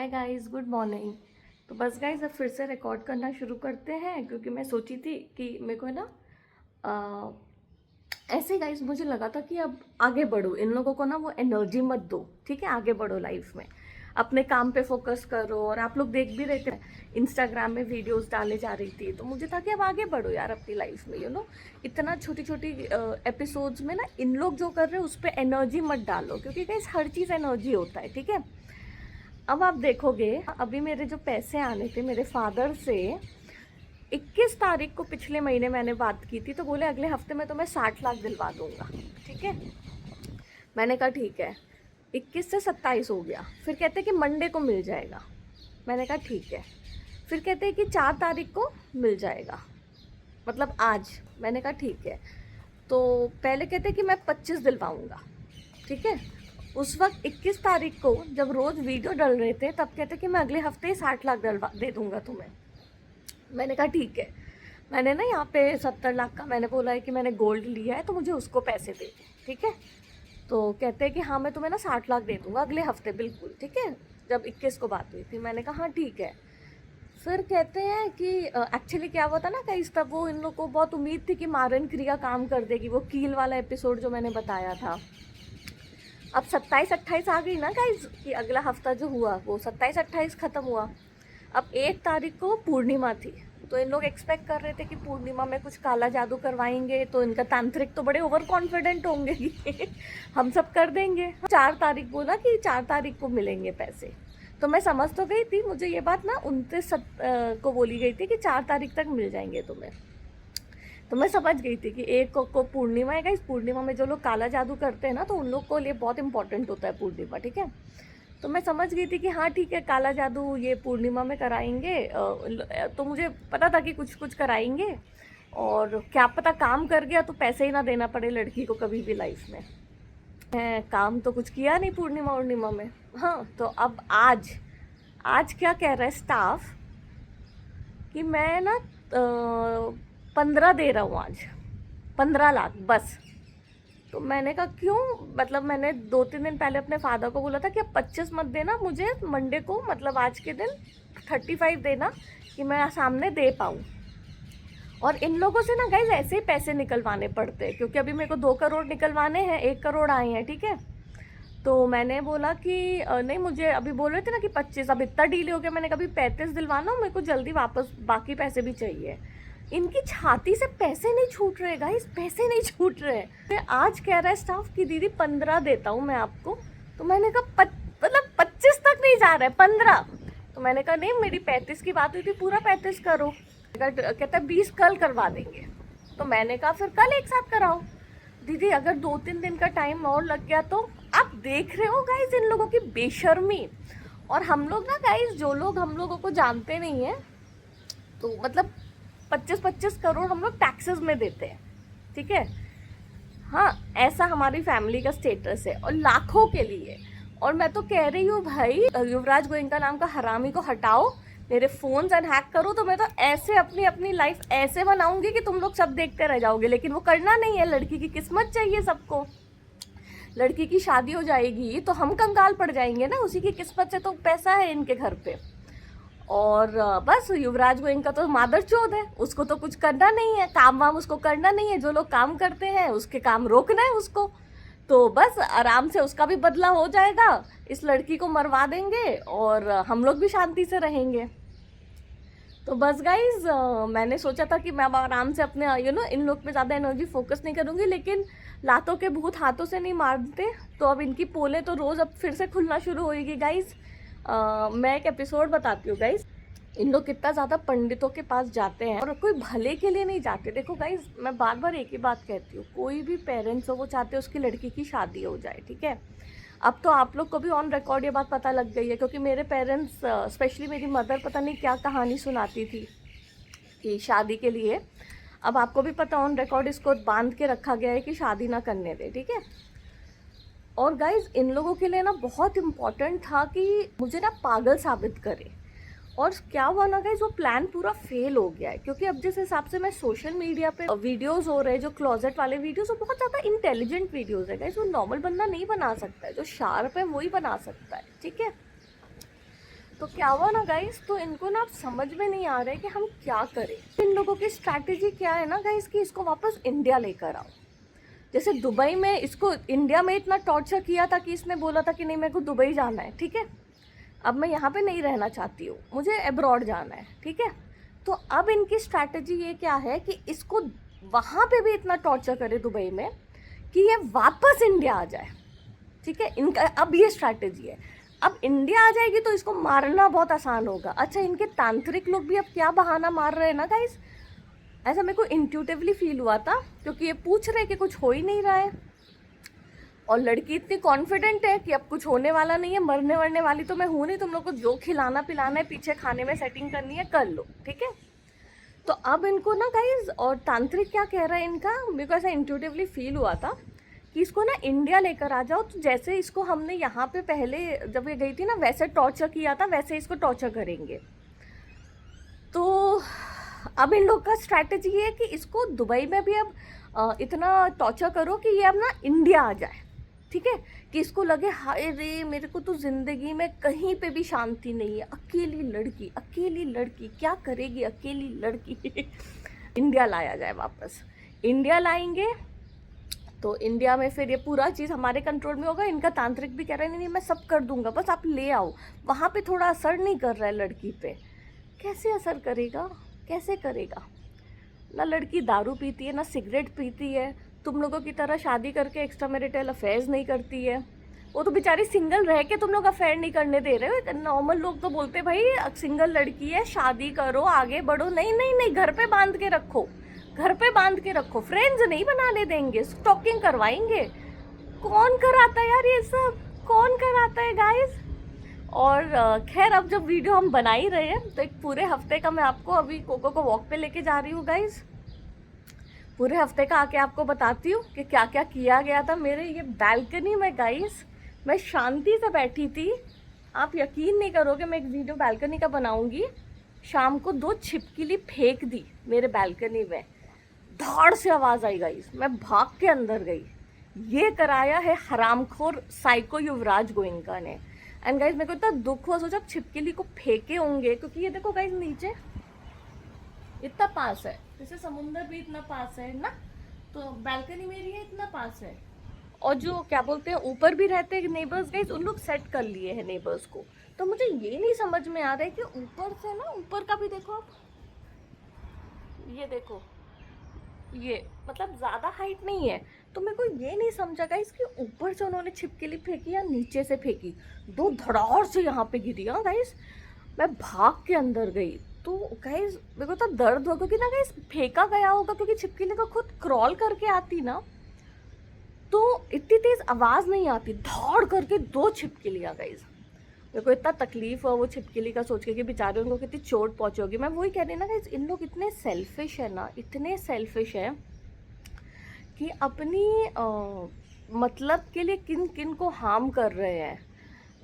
Hi guys, good morning. तो बस guys अब फिर से रिकॉर्ड करना शुरू करते हैं क्योंकि मैं सोची थी कि मेरे को है ना ऐसे गाइस मुझे लगा था कि अब आगे बढ़ो, इन लोगों को ना वो एनर्जी मत दो, ठीक है। आगे बढ़ो लाइफ में, अपने काम पे फोकस करो। और आप लोग देख भी रहे थे इंस्टाग्राम में वीडियोस डाले जा रही थी, तो मुझे था कि अब आगे बढ़ो यार अपनी लाइफ में, इतना छोटी छोटी एपिसोड्स में ना इन लोग जो कर रहे हैं उस पर एनर्जी मत डालो, क्योंकि गाइस हर चीज़ एनर्जी होता है, ठीक है। अब आप देखोगे, अभी मेरे जो पैसे आने थे मेरे फादर से 21 तारीख को पिछले महीने मैंने बात की थी, तो बोले अगले हफ्ते में तो मैं 60 लाख दिलवा दूंगा, ठीक है। मैंने कहा ठीक है। 21 से 27 हो गया, फिर कहते कि मंडे को मिल जाएगा। मैंने कहा ठीक है। फिर कहते हैं कि 4 तारीख को मिल जाएगा, मतलब आज। मैंने कहा ठीक है। तो पहले कहते कि मैं 25 दिलवाऊंगा, ठीक है। उस वक्त 21 तारीख को जब रोज़ वीडियो डल रहे थे तब कहते कि मैं अगले हफ्ते 60 लाख डलवा दे दूंगा तुम्हें। मैंने कहा ठीक है। मैंने ना यहाँ पे 70 लाख का मैंने बोला है कि मैंने गोल्ड लिया है, तो मुझे उसको पैसे दे दो, ठीक है। तो कहते हैं कि हाँ मैं तुम्हें ना 60 लाख दे दूंगा अगले हफ्ते, बिल्कुल ठीक है। जब 21 को बात हुई थी मैंने कहा हाँ ठीक है। फिर कहते हैं कि एक्चुअली क्या हुआ था ना, कहीं तब वो इन लोग को बहुत उम्मीद थी कि मारन क्रिया काम कर देगी, वो कील वाला एपिसोड जो मैंने बताया था। अब 27-28 आ गई ना गाइज, कि अगला हफ्ता जो हुआ वो 27-28 ख़त्म हुआ। अब 1 तारीख को पूर्णिमा थी, तो इन लोग एक्सपेक्ट कर रहे थे कि पूर्णिमा में कुछ काला जादू करवाएंगे, तो इनका तांत्रिक तो बड़े ओवर कॉन्फिडेंट होंगे कि हम सब कर देंगे। 4 तारीख बोला कि 4 तारीख को मिलेंगे पैसे, तो मैं समझ तो गई थी, मुझे ये बात ना 29 को बोली गई थी कि 4 तारीख तक मिल जाएंगे तुम्हें। तो मैं समझ गई थी कि 1 को पूर्णिमा है। इस पूर्णिमा में जो लोग काला जादू करते हैं ना, तो उन लोग को लिए बहुत इंपॉर्टेंट होता है पूर्णिमा, ठीक है। तो मैं समझ गई थी कि हाँ ठीक है, काला जादू ये पूर्णिमा में कराएंगे। तो मुझे पता था कि कुछ कुछ कराएंगे, और क्या पता काम कर गया तो पैसे ही ना देना पड़े लड़की को कभी भी लाइफ में। काम तो कुछ किया नहीं पूर्णिमा उर्णिमा में। हाँ, तो अब आज आज क्या कह रहा है स्टाफ कि मैं ना 15 दे रहा हूँ आज, 15 लाख बस। तो मैंने कहा क्यों, मतलब मैंने 2-3 दिन पहले अपने फादर को बोला था कि अब 25 मत देना मुझे मंडे को, मतलब आज के दिन 35 देना कि मैं सामने दे पाऊँ। और इन लोगों से ना गाइज ऐसे ही पैसे निकलवाने पड़ते हैं, क्योंकि अभी मेरे को 2 करोड़ निकलवाने हैं, 1 करोड़ आए हैं, ठीक है। तो मैंने बोला कि नहीं, मुझे अभी बोल रहे थे ना कि 25, अब इतना डीले हो गया, मैंने कभी 35 दिलवाना, मेरे को जल्दी वापस बाकी पैसे भी चाहिए। इनकी छाती से पैसे नहीं छूट रहे गाइस, पैसे नहीं छूट रहे। फिर आज कह रहा है स्टाफ की दीदी 15 देता हूँ मैं आपको। तो मैंने कहा मतलब 25 तक नहीं जा रहा है, 15। तो मैंने कहा नहीं, मेरी 35 की बात हुई थी, पूरा 35 करो। कहता है 20 कल करवा देंगे। तो मैंने कहा फिर कल एक साथ कराओ दीदी, अगर 2-3 दिन का टाइम और लग गया तो। आप देख रहे हो गाइज इन लोगों की बेशर्मी। और हम लोग ना गाइज, जो लोग हम लोगों को जानते नहीं है, तो मतलब 25-25 करोड़ हम लोग टैक्सेस में देते हैं, ठीक है। हाँ, ऐसा हमारी फैमिली का स्टेटस है, और लाखों के लिए। और मैं तो कह रही हूँ भाई, युवराज गोयनका नाम का हरामी को हटाओ, मेरे फोन्स अनहैक करो, तो मैं तो ऐसे अपनी अपनी लाइफ ऐसे बनाऊंगी कि तुम लोग सब देखते रह जाओगे। लेकिन वो करना नहीं है, लड़की की किस्मत चाहिए सबको। लड़की की शादी हो जाएगी तो हम कंगाल पड़ जाएंगे ना, उसी की किस्मत से तो पैसा है इनके घर पे। और बस युवराज गोयनका तो मादर चौध है, उसको तो कुछ करना नहीं है, काम वाम उसको करना नहीं है। जो लोग काम करते हैं उसके काम रोकना है उसको, तो बस आराम से उसका भी बदला हो जाएगा। इस लड़की को मरवा देंगे और हम लोग भी शांति से रहेंगे। तो बस गाइज, मैंने सोचा था कि मैं अब आराम से अपने इन लोग पे ज़्यादा एनर्जी फोकस नहीं करूँगी, लेकिन लातों के भूत हाथों से नहीं मारते। तो अब इनकी पोलें तो रोज़ अब फिर से खुलना शुरू होएगी गाइज। मैं एक एपिसोड बताती हूँ गाइज, इन लोग कितना ज़्यादा पंडितों के पास जाते हैं और कोई भले के लिए नहीं जाते। देखो गाइज, मैं बार बार एक ही बात कहती हूँ, कोई भी पेरेंट्स हो वो चाहते हैं उसकी लड़की की शादी हो जाए, ठीक है। अब तो आप लोग को भी ऑन रिकॉर्ड ये बात पता लग गई है, क्योंकि मेरे पेरेंट्स, स्पेशली मेरी मदर, पता नहीं क्या कहानी सुनाती थी कि शादी के लिए। अब आपको भी पता, ऑन रिकॉर्ड इसको बांध के रखा गया है कि शादी ना करने दे, ठीक है। और गाइज, इन लोगों के लिए ना बहुत इम्पॉर्टेंट था कि मुझे ना पागल साबित करे। और क्या हुआ ना गाइज, वो प्लान पूरा फेल हो गया है, क्योंकि अब जिस हिसाब से मैं सोशल मीडिया पे वीडियोस हो रहे हैं, जो क्लोजेट वाले वीडियोस, वो बहुत ज़्यादा इंटेलिजेंट वीडियोस है गाइज, वो नॉर्मल बंदा नहीं बना सकता है, जो शार्प है वही बना सकता है, ठीक है। तो क्या हुआ ना गाइस, तो इनको ना अब समझ में नहीं आ रहा है कि हम क्या करें। इन लोगों की स्ट्रैटेजी क्या है ना गाइस कि इसको वापस इंडिया लेकर आओ। जैसे दुबई में इसको इंडिया में इतना टॉर्चर किया था कि इसने बोला था कि नहीं मेरे को दुबई जाना है, ठीक है, अब मैं यहाँ पे नहीं रहना चाहती हूँ, मुझे अब्रॉड जाना है, ठीक है। तो अब इनकी स्ट्रैटेजी ये क्या है कि इसको वहाँ पे भी इतना टॉर्चर करे दुबई में कि ये वापस इंडिया आ जाए, ठीक है। इनका अब ये स्ट्रैटेजी है। अब इंडिया आ जाएगी तो इसको मारना बहुत आसान होगा। अच्छा, इनके तांत्रिक लोग भी अब क्या बहाना मार रहे हैं ना गाइस, ऐसा मेरे को इंट्यूटिवली फील हुआ था, क्योंकि ये पूछ रहे कि कुछ हो ही नहीं रहा है और लड़की इतनी कॉन्फिडेंट है कि अब कुछ होने वाला नहीं है, मरने वरने वाली तो मैं हूँ नहीं, तुम लोग को जो खिलाना पिलाना है पीछे खाने में सेटिंग करनी है कर लो, ठीक है। तो अब इनको ना गाइस, और तांत्रिक क्या कह रहा है इनका, मेरे को ऐसा इंट्यूटिवली फील हुआ था कि इसको ना इंडिया लेकर आ जाओ, तो जैसे इसको हमने यहाँ पे पहले जब ये गई थी ना वैसे टॉर्चर किया था, वैसे इसको टॉर्चर करेंगे। तो अब इन लोग का स्ट्रैटेजी ये है कि इसको दुबई में भी अब इतना टॉर्चर करो कि ये अब ना इंडिया आ जाए, ठीक है, कि इसको लगे हाय रे मेरे को तो ज़िंदगी में कहीं पे भी शांति नहीं है, अकेली लड़की क्या करेगी अकेली लड़की इंडिया लाया जाए वापस। इंडिया लाएंगे तो इंडिया में फिर ये पूरा चीज़ हमारे कंट्रोल में होगा। इनका तांत्रिक भी कह रहा है नहीं मैं सब कर दूंगा, बस आप ले आओ। वहाँ पे थोड़ा असर नहीं कर रहा है लड़की पे, कैसे असर करेगा, कैसे करेगा? ना लड़की दारू पीती है, ना सिगरेट पीती है, तुम लोगों की तरह शादी करके एक्स्ट्रा मैरिटल अफेयर्स नहीं करती है। वो तो बेचारी सिंगल रह के तुम लोग अफेयर नहीं करने दे रहे हो। नॉर्मल लोग तो बोलते भाई सिंगल लड़की है शादी करो आगे बढ़ो, नहीं नहीं नहीं, घर पे बांध के रखो, घर पे बांध के रखो, फ्रेंड्स नहीं बनाने देंगे, स्टॉकिंग करवाएंगे। कौन कराता है यार ये सब, कौन कराता है गाइस? और खैर अब जब वीडियो हम बना ही रहे हैं तो एक पूरे हफ्ते का मैं आपको अभी कोको को वॉक पे लेके जा रही हूँ गाइस। पूरे हफ्ते का आके आपको बताती हूँ कि क्या क्या किया गया था मेरे ये बालकनी में गाइस। मैं शांति से बैठी थी, आप यकीन नहीं करोगे, मैं एक वीडियो बालकनी का बनाऊंगी। शाम को 2 छिपकली फेंक दी मेरे बालकनी में, धाड़ से आवाज़ आई गाइस, मैं भाग के अंदर गई। ये कराया है हरामखोर साइको युवराज गोइंका ने। एंड गाइस मेरे को इतना दुख हुआ, सोचा छिपकली को फेंके होंगे, क्योंकि ये देखो गाइस नीचे इतना पास है, जैसे समुंदर भी इतना पास है ना, तो बालकनी मेरी है इतना पास है। और जो क्या बोलते हैं ऊपर भी रहते हैं नेबर्स गाइस, उन लोग सेट कर लिए हैं नेबर्स को। तो मुझे ये नहीं समझ में आ रहा है कि ऊपर से ना, ऊपर का भी देखो आप, ये देखो, ये मतलब ज़्यादा हाइट नहीं है, तो मेरे को ये नहीं समझा गाइस कि ऊपर से उन्होंने छिपकली फेंकी या नीचे से फेंकी। 2 धड़ार से यहाँ पे गिरी। हाँ गाइस, मैं भाग के अंदर गई तो गाइस मेरे को तो दर्द हुआ, क्योंकि ना गाइस फेंका गया होगा, क्योंकि छिपकली को खुद क्रॉल करके आती ना तो इतनी तेज़ आवाज़ नहीं आती। धाड़ करके 2 छिपकलियाँ गाइस, मेरे को इतना तकलीफ हुआ वो छिपकली का सोच के कि बेचारे उनको कितनी चोट पहुँची होगी। मैं वही कह रही ना गाइस, इन लोग इतने सेल्फिश है ना, इतने सेल्फिश है कि अपनी मतलब के लिए किन किन को हार्म कर रहे हैं।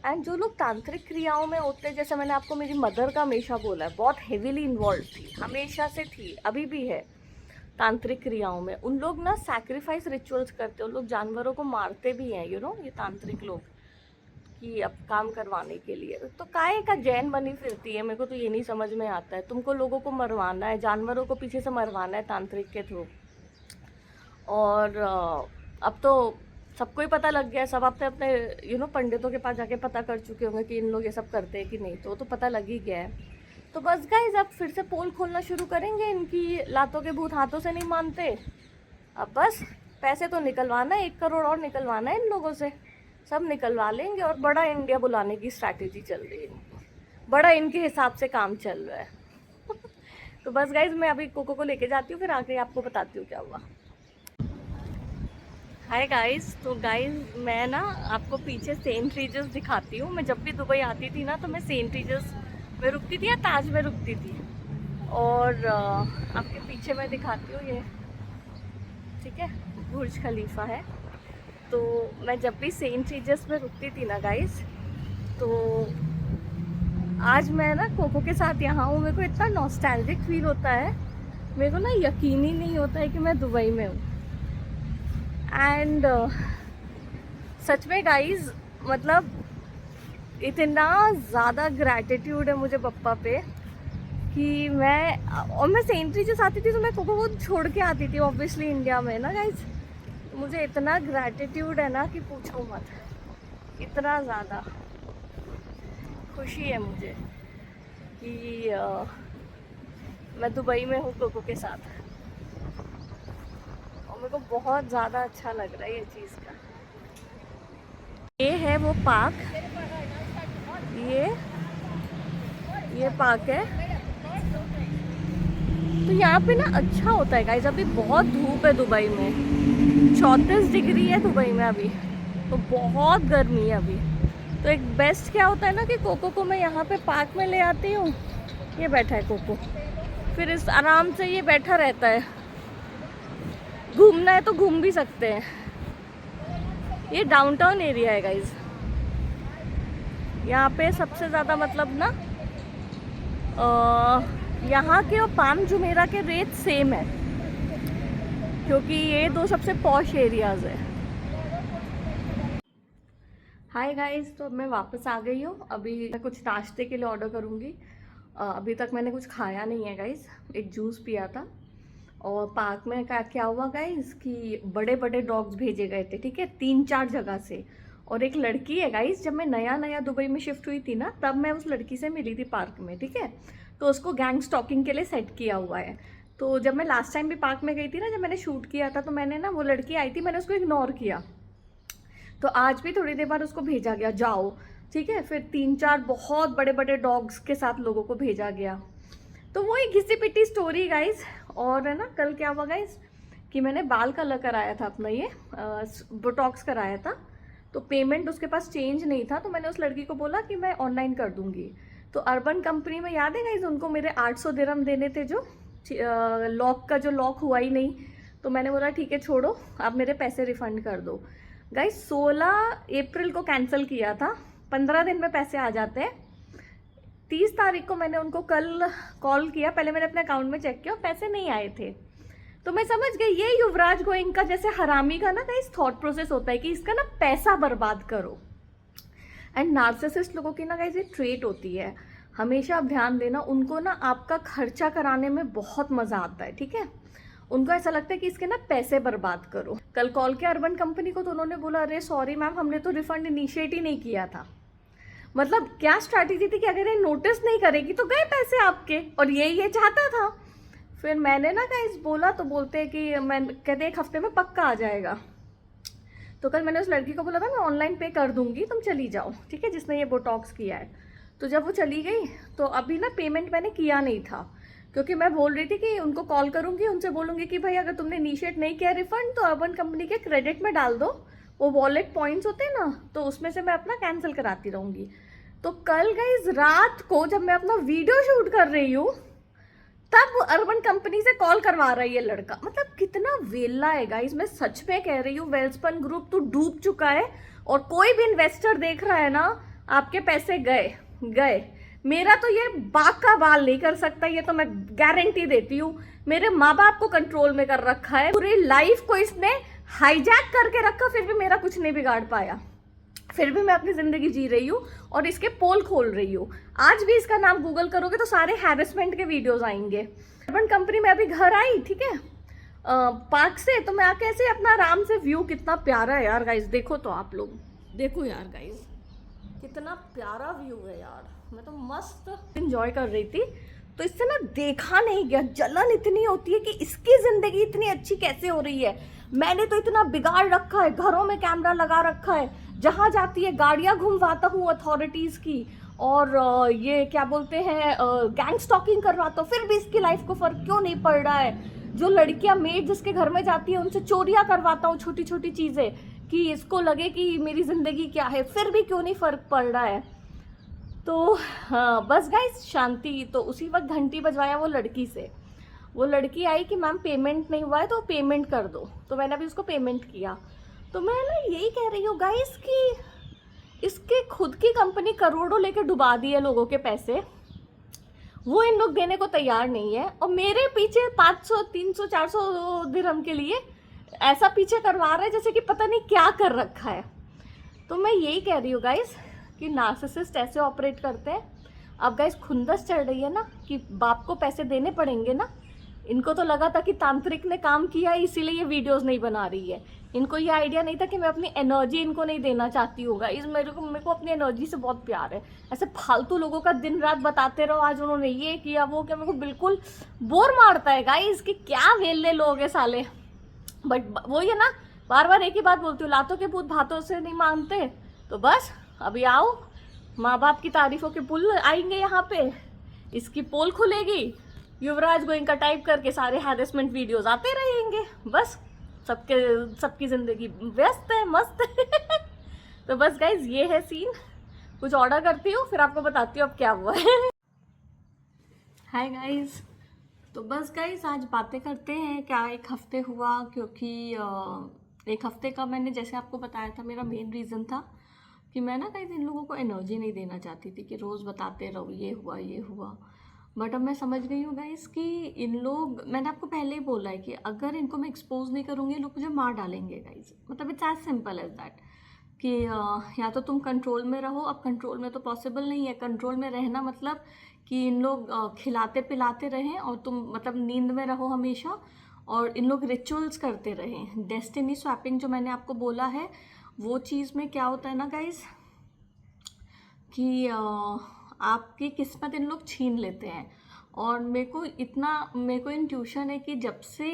एंड जो लोग तांत्रिक क्रियाओं में होते हैं, जैसे मैंने आपको मेरी मदर का हमेशा बोला है, बहुत हेवीली इन्वॉल्व थी, हमेशा से थी, अभी भी है तांत्रिक क्रियाओं में। उन लोग ना सैक्रिफाइस रिचुअल्स करते हैं, उन लोग जानवरों को मारते भी हैं, यू नो, ये तांत्रिक लोग, कि अब काम करवाने के लिए। तो काहे का जैन बनी फिरती है, मेरे को तो ये नहीं समझ में आता है। तुमको लोगों को मरवाना है, जानवरों को पीछे से मरवाना है तांत्रिक के थ्रू। और अब तो सबको ही पता लग गया है, सब अपने अपने यू नो पंडितों के पास जाके पता कर चुके होंगे कि इन लोग ये सब करते हैं कि नहीं, तो पता लग ही गया है। तो बस गाइस अब फिर से पोल खोलना शुरू करेंगे, इनकी लातों के भूत हाथों से नहीं मानते। अब बस पैसे तो निकलवाना है, 1 करोड़ और निकलवाना है इन लोगों से, सब निकलवा लेंगे। और बड़ा इंडिया बुलाने की स्ट्रैटेजी चल रही है, बड़ा इनके हिसाब से काम चल रहा है तो बस गाइज मैं अभी कोको को लेके जाती हूँ, फिर आके आपको बताती हूँ क्या हुआ। हाय गाइस, तो गाइस मैं ना आपको पीछे सेंट रीजस दिखाती हूँ। मैं जब भी दुबई आती थी ना तो मैं सेंट रीजस में रुकती थी या ताज में रुकती थी। और आपके पीछे मैं दिखाती हूँ ये, ठीक है, बुर्ज खलीफा है। तो मैं जब भी सेंट रीजस में रुकती थी ना गाइस, तो आज मैं ना कोको के साथ यहाँ हूँ। मेरे को इतना नॉस्टैल्जिक फील होता है, मेरे को ना यकीन ही नहीं होता है कि मैं दुबई में हूँ। एंड सच में गाइस, मतलब इतना ज़्यादा ग्रैटिट्यूड है मुझे पप्पा पे कि मैं सेंट रिजेस आती थी तो मैं कोको को छोड़ के आती थी ऑब्वियसली इंडिया में ना गाइज। मुझे इतना ग्रैटिट्यूड है ना कि पूछो मत, इतना ज़्यादा खुशी है मुझे कि मैं दुबई में हूँ कोको के साथ, और मेरे को बहुत ज़्यादा अच्छा लग रहा है ये चीज़ का। ये है वो पार्क, ये पार्क है। तो यहाँ पे ना अच्छा होता है गाइस। अभी बहुत धूप है दुबई में, 34 डिग्री है दुबई में अभी, तो बहुत गर्मी है अभी। तो एक बेस्ट क्या होता है ना कि कोको को मैं यहाँ पे पार्क में ले आती हूँ, ये बैठा है कोको, फिर इस आराम से ये बैठा रहता है, घूमना है तो घूम भी सकते हैं। ये डाउनटाउन एरिया है गाइज, यहाँ पे सबसे ज़्यादा मतलब ना यहाँ के और पाम जुमेरा के रेट सेम है, क्योंकि ये दो सबसे पॉश एरियाज है। हाय गाइस, तो अब मैं वापस आ गई हूँ। अभी मैं कुछ नाश्ते के लिए ऑर्डर करूँगी। अभी तक मैंने कुछ खाया नहीं है गाइस, एक जूस पिया था। और पार्क में क्या हुआ गाइस कि बड़े बड़े डॉग्स भेजे गए थे, ठीक है, 3-4 जगह से। और एक लड़की है गाइस, जब मैं नया दुबई में शिफ्ट हुई थी ना, तब मैं उस लड़की से मिली थी पार्क में, ठीक है। तो उसको गैंग स्टॉकिंग के लिए सेट किया हुआ है। तो जब मैं लास्ट टाइम भी पार्क में गई थी ना, जब मैंने शूट किया था, तो मैंने ना, वो लड़की आई थी, मैंने उसको इग्नोर किया। तो आज भी थोड़ी देर बाद उसको भेजा गया, जाओ, ठीक है। फिर 3-4 बहुत बड़े बड़े डॉग्स के साथ लोगों को भेजा गया। तो वो एक घिसी पिटी स्टोरी गाइज। और है ना, कल क्या हुआ गाइज कि मैंने बाल कलर कराया था अपना, ये बोटॉक्स कराया था। तो पेमेंट उसके पास चेंज नहीं था, तो मैंने उस लड़की को बोला कि मैं ऑनलाइन कर दूंगी। तो अर्बन कंपनी में याद है गाइज, उनको मेरे 800 दिरहम देने थे, जो लॉक का जो लॉक हुआ ही नहीं। तो मैंने बोला ठीक है छोड़ो, आप मेरे पैसे रिफंड कर दो। गाइज 16 अप्रैल को कैंसिल किया था, 15 दिन में पैसे आ जाते हैं। 30 तारीख को मैंने उनको कल कॉल किया, पहले मैंने अपने अकाउंट में चेक किया, पैसे नहीं आए थे। तो मैं समझ गई ये युवराज गोइंग का जैसे हरामी का ना गाइस थॉट प्रोसेस होता है कि इसका ना पैसा बर्बाद करो। एंड नार्सिसिस्ट लोगों की ना गाइस ये ट्रेट होती है, हमेशा आप ध्यान देना, उनको ना आपका खर्चा कराने में बहुत मजा आता है, ठीक है। उनको ऐसा लगता है कि इसके ना पैसे बर्बाद करो। कल कॉल किया अर्बन कंपनी को, तो उन्होंने बोला अरे सॉरी मैम, हमने तो रिफंड इनिशिएट ही नहीं किया था। मतलब क्या स्ट्रैटेजी थी कि अगर ये नोटिस नहीं करेगी तो गए पैसे आपके, और ये चाहता था। फिर मैंने ना गाइस बोला, तो बोलते हैं कि मैं कहते 1 हफ्ते में पक्का आ जाएगा। तो कल मैंने उस लड़की को बोला था मैं ऑनलाइन पे कर दूंगी, तुम चली जाओ, ठीक है, जिसने ये बोटॉक्स किया है। तो जब वो चली गई, तो अभी ना पेमेंट मैंने किया नहीं था, क्योंकि मैं बोल रही थी कि उनको कॉल करूंगी, उनसे बोलूंगी कि भाई अगर तुमने इनिशिएट नहीं किया रिफंड, तो अर्बन कंपनी के क्रेडिट में डाल दो, वो वॉलेट पॉइंट्स होते हैं ना, तो उसमें से मैं अपना कैंसिल कराती रहूंगी। तो कल गाइस रात को जब मैं अपना वीडियो शूट कर रही हूँ, तब अर्बन कंपनी से कॉल करवा रहा है ये लड़का। मतलब कितना वेला है गाइस, मैं सच में कह रही हूँ, वेल्सपन ग्रुप तो डूब चुका है। और कोई भी इन्वेस्टर देख रहा है ना, आपके पैसे गए। मेरा तो ये बाग का बाल नहीं कर सकता, ये तो मैं गारंटी देती हूँ। मेरे माँ बाप को कंट्रोल में कर रखा है, पूरी लाइफ को इसने हाईजैक करके रखा, फिर भी मेरा कुछ नहीं बिगाड़ पाया। फिर भी मैं अपनी जिंदगी जी रही हूँ और इसके पोल खोल रही हूँ। आज भी इसका नाम गूगल करोगे तो सारे हैरेसमेंट के वीडियोस आएंगे। अर्बन कंपनी में अभी घर आई, ठीक है, पार्क से, तो मैं आके ऐसे अपना आराम से, व्यू कितना प्यारा है यार गाइस, देखो तो आप लोग देखो यार गाइस, कितना प्यारा व्यू है यार। मैं तो मस्त एंजॉय कर रही थी। तो इससे ना देखा नहीं गया, जलन इतनी होती है कि इसकी जिंदगी इतनी अच्छी कैसे हो रही है। मैंने तो इतना बिगाड़ रखा है, घरों में कैमरा लगा रखा है, जहां जाती है गाड़ियां घुमवाता हूँ अथॉरिटीज की, और ये क्या बोलते हैं गैंग स्टॉकिंग करवाता हूँ, फिर भी इसकी लाइफ को फर्क क्यों नहीं पड़ रहा है। जो लड़कियां मेड जिसके घर में जाती है, उनसे चोरियां करवाता हूँ, छोटी छोटी चीजें, कि इसको लगे कि मेरी जिंदगी क्या है, फिर भी क्यों नहीं फर्क पड़ रहा है। तो हाँ बस गाइस शांति। तो उसी वक्त घंटी बजवाया वो लड़की से, वो लड़की आई कि मैम पेमेंट नहीं हुआ है तो पेमेंट कर दो। तो मैंने अभी उसको पेमेंट किया। तो मैं ना यही कह रही हूँ गाइस कि इसके खुद की कंपनी करोड़ों लेके डुबा दी है लोगों के पैसे, वो इन लोग देने को तैयार नहीं है, और मेरे पीछे 500 300 400 दिरहम के लिए ऐसा पीछे करवा रहा है जैसे कि पता नहीं क्या कर रखा है। तो मैं यही कह रही हूँ गाइस कि नार्सिसिस्ट ऐसे ऑपरेट करते हैं। अब गाइस खुंदस चढ़ रही है ना कि बाप को पैसे देने पड़ेंगे ना। इनको तो लगा था कि तांत्रिक ने काम किया इसीलिए ये वीडियोस नहीं बना रही है। इनको ये आइडिया नहीं था कि मैं अपनी एनर्जी इनको नहीं देना चाहती होगा। इस मेरे को अपनी एनर्जी से बहुत प्यार है। ऐसे फालतू लोगों का दिन रात बताते रहो, आज उन्होंने ये किया वो किया, मेरे को बिल्कुल बोर मारता है गाइस कि क्या वेले लोग हैं साले। बट वो ये ना, बार बार एक ही बात बोलती हूँ, लातों के भूत भातों से नहीं मानते। तो बस अभी आओ, माँ बाप की तारीफों के पुल आएंगे यहाँ पे, इसकी पोल खुलेगी, युवराज गोइंका टाइप करके सारे हैरेसमेंट वीडियोस आते रहेंगे। बस सबकी जिंदगी व्यस्त है, मस्त है। तो बस गाइज ये है सीन। कुछ ऑर्डर करती हूँ फिर आपको बताती हूँ अब क्या हुआ है। हाय गाइज, तो बस गाइज आज बातें करते हैं क्या एक हफ्ते हुआ, क्योंकि एक हफ्ते का मैंने जैसे आपको बताया था मेरा मेन रीज़न था कि मैं ना गाइज इन लोगों को एनर्जी नहीं देना चाहती थी कि रोज़ बताते रहो ये हुआ ये हुआ। बट अब मैं समझ गई हूँ गाइस कि इन लोग, मैंने आपको पहले ही बोला है कि अगर इनको मैं एक्सपोज नहीं करूँगी लोग मुझे मार डालेंगे गाइस। मतलब it's as simple as that कि या तो तुम कंट्रोल में रहो। अब कंट्रोल में तो पॉसिबल नहीं है। कंट्रोल में रहना मतलब कि इन लोग खिलाते पिलाते रहें और तुम मतलब नींद में रहो हमेशा, और इन लोग रिचुअल्स करते रहें। डेस्टिनी स्वैपिंग जो मैंने आपको बोला है, वो चीज़ में क्या होता है ना गाइस कि आपकी किस्मत इन लोग छीन लेते हैं। और मेरे को इंट्यूशन है कि जब से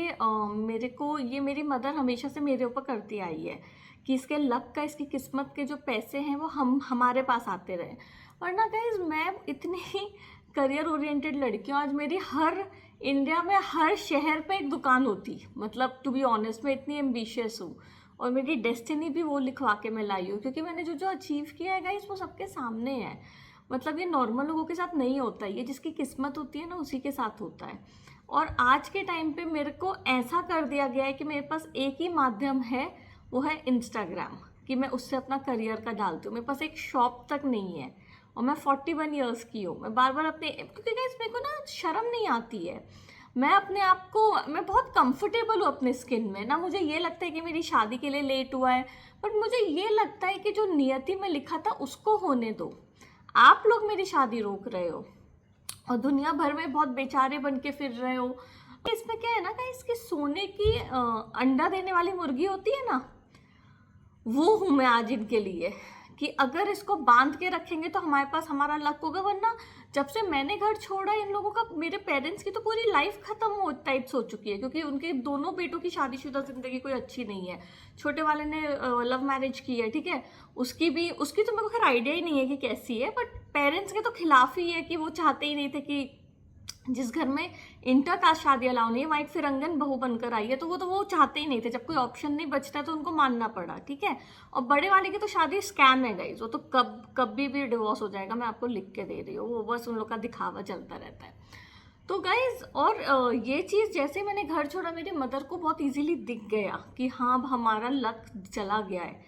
मेरे को ये मेरी मदर हमेशा से मेरे ऊपर करती आई है कि इसके लक का, इसकी किस्मत के जो पैसे हैं वो हमारे पास आते रहे। वरना गाइज मैं इतनी करियर ओरिएंटेड लड़की हूँ, आज मेरी हर इंडिया में हर शहर पे एक दुकान होती। मतलब टू बी ऑनेस्ट मैं इतनी एम्बिशियस हूँ और मेरी डेस्टिनी भी वो लिखवा के मैं लाई हूँ, क्योंकि मैंने जो जो अचीव किया है गाइस वो सबके सामने है। मतलब ये नॉर्मल लोगों के साथ नहीं होता, ये जिसकी किस्मत होती है ना उसी के साथ होता है। और आज के टाइम पे मेरे को ऐसा कर दिया गया है कि मेरे पास एक ही माध्यम है, वो है इंस्टाग्राम, कि मैं उससे अपना करियर का डालती हूँ। मेरे पास एक शॉप तक नहीं है और मैं 41 ईयर्स की हूँ। मैं बार बार अपने, क्योंकि गाइस मेरे को ना शर्म नहीं आती है। मैं अपने आप को, मैं बहुत कंफर्टेबल हूँ अपने स्किन में ना। मुझे ये लगता है कि मेरी शादी के लिए लेट हुआ है, बट मुझे ये लगता है कि जो नियति में लिखा था उसको होने दो। आप लोग मेरी शादी रोक रहे हो और दुनिया भर में बहुत बेचारे बन के फिर रहे हो। इसमें क्या है ना कि इसकी सोने की अंडा देने वाली मुर्गी होती है ना, वो हूँ मैं आज इनके लिए, कि अगर इसको बांध के रखेंगे तो हमारे पास हमारा लक होगा। वरना जब से मैंने घर छोड़ा इन लोगों का, मेरे पेरेंट्स की तो पूरी लाइफ खत्म हो टाइप्स हो चुकी है, क्योंकि उनके दोनों बेटों की शादीशुदा जिंदगी कोई अच्छी नहीं है। छोटे वाले ने लव मैरिज की है, ठीक है, उसकी तो मेरे को खैर आइडिया ही नहीं है कि कैसी है, बट पेरेंट्स के तो खिलाफ ही है कि वो चाहते ही नहीं थे कि जिस घर में इंटर कास्ट शादी अलाउ नहीं है वहाँ एक फिरंगन बहू बनकर आई है, तो वो चाहते ही नहीं थे। जब कोई ऑप्शन नहीं बचता तो उनको मानना पड़ा, ठीक है। और बड़े वाले की तो शादी स्कैम है गाइस, वो तो कभी भी डिवोर्स हो जाएगा, मैं आपको लिख के दे रही हूँ। वो बस उन लोग का दिखावा चलता रहता है। तो गाइज, और ये चीज़ जैसे मैंने घर छोड़ा मेरी मदर को बहुत इजीली दिख गया कि हाँ अब हमारा लक चला गया है।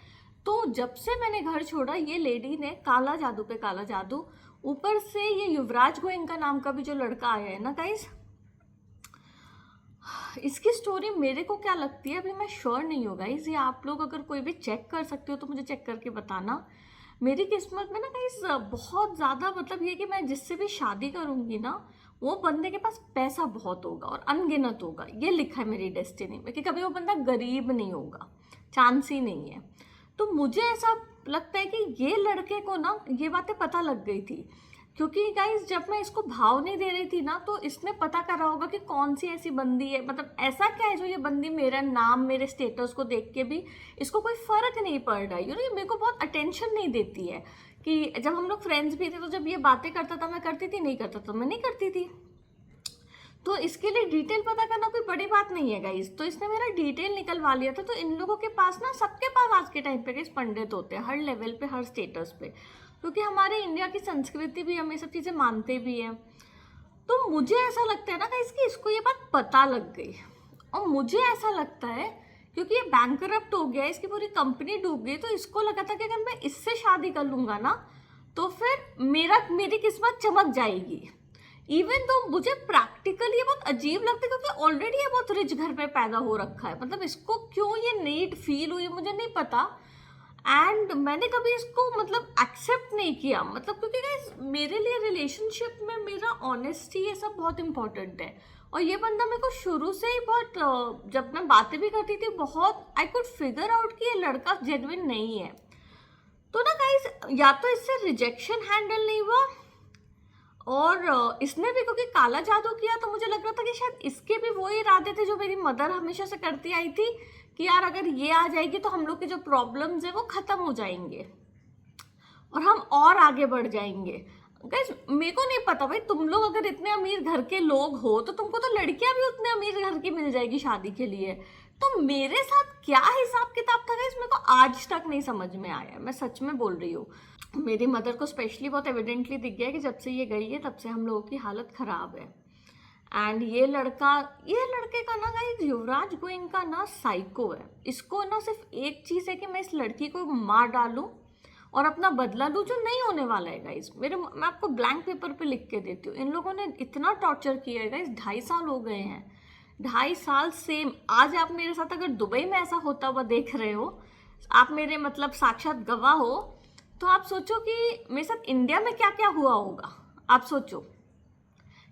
तो जब से मैंने घर छोड़ा ये लेडी ने काला जादू पे काला जादू, ऊपर से ये युवराज गोयनका नाम का भी जो लड़का आया है ना गाइज, इसकी स्टोरी मेरे को क्या लगती है अभी मैं श्योर नहीं हूँ गाइज। ये आप लोग अगर कोई भी चेक कर सकते हो तो मुझे चेक करके बताना। मेरी किस्मत में ना गाइज बहुत ज़्यादा, मतलब ये कि मैं जिससे भी शादी करूँगी ना वो बंदे के पास पैसा बहुत होगा और अनगिनत होगा। ये लिखा है मेरी डेस्टिनी में कि कभी वो बंदा गरीब नहीं होगा, चांस ही नहीं है। तो मुझे ऐसा लगता है कि ये लड़के को ना ये बातें पता लग गई थी, क्योंकि गाइज जब मैं इसको भाव नहीं दे रही थी ना तो इसने पता करा होगा कि कौन सी ऐसी बंदी है, मतलब ऐसा क्या है जो ये बंदी मेरा नाम मेरे स्टेटस को देख के भी इसको कोई फर्क नहीं पड़ रहा है। ये मेरे को बहुत अटेंशन नहीं देती है। कि जब हम लोग फ्रेंड्स भी थे तो जब ये बातें करता था मैं करती थी, नहीं करता तो मैं नहीं करती थी। तो इसके लिए डिटेल पता करना कोई बड़ी बात नहीं है गाइज। तो इसने मेरा डिटेल निकलवा लिया था। तो इन लोगों के पास ना, सबके पास आज के टाइम पे गाइज पंडित होते हैं, हर लेवल पे, हर स्टेटस पे, क्योंकि हमारे इंडिया की संस्कृति भी हम ये सब चीज़ें मानते भी हैं। तो मुझे ऐसा लगता है ना गाइज कि इसको ये बात पता लग गई, और मुझे ऐसा लगता है क्योंकि ये बैंकरप्ट हो गया, इसकी पूरी कंपनी डूब गई, तो इसको लगा था कि अगर मैं इससे शादी कर लूँगा ना तो फिर मेरी किस्मत चमक जाएगी। इवन तो मुझे प्रैक्टिकली ये बहुत अजीब लगता है, क्योंकि ऑलरेडी ये बहुत रिच घर में पैदा हो रखा है। मतलब इसको क्यों ये नीड फील हुई मुझे नहीं पता। एंड मैंने कभी इसको मतलब एक्सेप्ट नहीं किया, मतलब क्योंकि गाइस मेरे लिए रिलेशनशिप में मेरा ऑनेस्टी ये सब बहुत इंपॉर्टेंट है। और ये बंदा मेरे को शुरू से ही बहुत जब मैं बातें भी करती थी बहुत आई कुड फिगर आउट कि ये लड़का जेन्युइन नहीं है। तो ना गाइस या तो इससे रिजेक्शन हैंडल नहीं हुआ, और इसने भी क्योंकि काला जादू किया तो मुझे लग रहा था कि शायद इसके भी वही इरादे थे जो मेरी मदर हमेशा से करती आई थी कि यार अगर ये आ जाएगी तो हम लोग के जो प्रॉब्लम्स है वो खत्म हो जाएंगे और हम और आगे बढ़ जाएंगे। गाइस मेरे को नहीं पता भाई, तुम लोग अगर इतने अमीर घर के लोग हो तो तुमको तो लड़कियां भी उतने अमीर घर की मिल जाएगी शादी के लिए। तो मेरे साथ क्या हिसाब किताब था गाइस मेरे को आज तक नहीं समझ में आया, मैं सच में बोल रही हूँ। मेरी मदर को स्पेशली बहुत एविडेंटली दिख गया कि जब से ये गई है तब से हम लोगों की हालत खराब है। एंड ये लड़के का ना गाइस युवराज गोइंका ना साइको है। इसको ना सिर्फ एक चीज़ है कि मैं इस लड़की को मार डालूं और अपना बदला लूं, जो नहीं होने वाला है गाइस। मैं आपको ब्लैंक पेपर पे लिख के देती हूँ, इन लोगों ने इतना टॉर्चर किया है गाइस, 2.5 साल हो गए हैं, 2.5 साल सेम। आज आप मेरे साथ अगर दुबई में ऐसा होता हुआ देख रहे हो, आप मेरे मतलब साक्षात गवाह हो, तो आप सोचो कि मेरे साथ इंडिया में क्या क्या हुआ होगा, आप सोचो।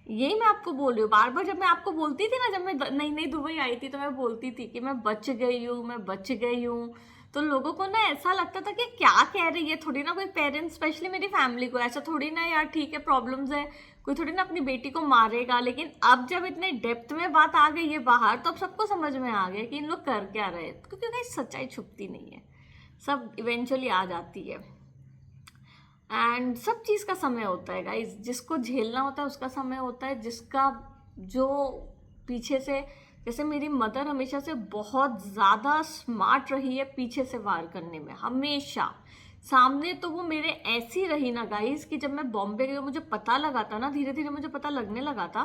यही मैं आपको बोल रही हूँ बार बार। जब मैं आपको बोलती थी ना, जब मैं नई नई दुबई आई थी तो मैं बोलती थी कि मैं बच गई हूँ, मैं बच गई हूँ, तो लोगों को ना ऐसा लगता था कि क्या कह रही है, थोड़ी ना कोई पेरेंट्स स्पेशली मेरी फैमिली को ऐसा थोड़ी ना यार ठीक है प्रॉब्लम्स है, कोई थोड़ी ना अपनी बेटी को मारेगा। लेकिन अब जब इतने डेप्थ में बात आ गई है बाहर तो अब सबको समझ में आ गया कि इन लोग कर क्या रहे, क्योंकि भाई सच्चाई छुपती नहीं है, सब इवेंचुअली आ जाती है। एंड सब चीज़ का समय होता है गाइज, जिसको झेलना होता है उसका समय होता है, जिसका जो पीछे से, जैसे मेरी मदर हमेशा से बहुत ज़्यादा स्मार्ट रही है पीछे से वार करने में, हमेशा। सामने तो वो मेरे ऐसी रही ना गाइज कि जब मैं बॉम्बे गई मुझे पता लगा था ना, धीरे धीरे मुझे पता लगने लगा था,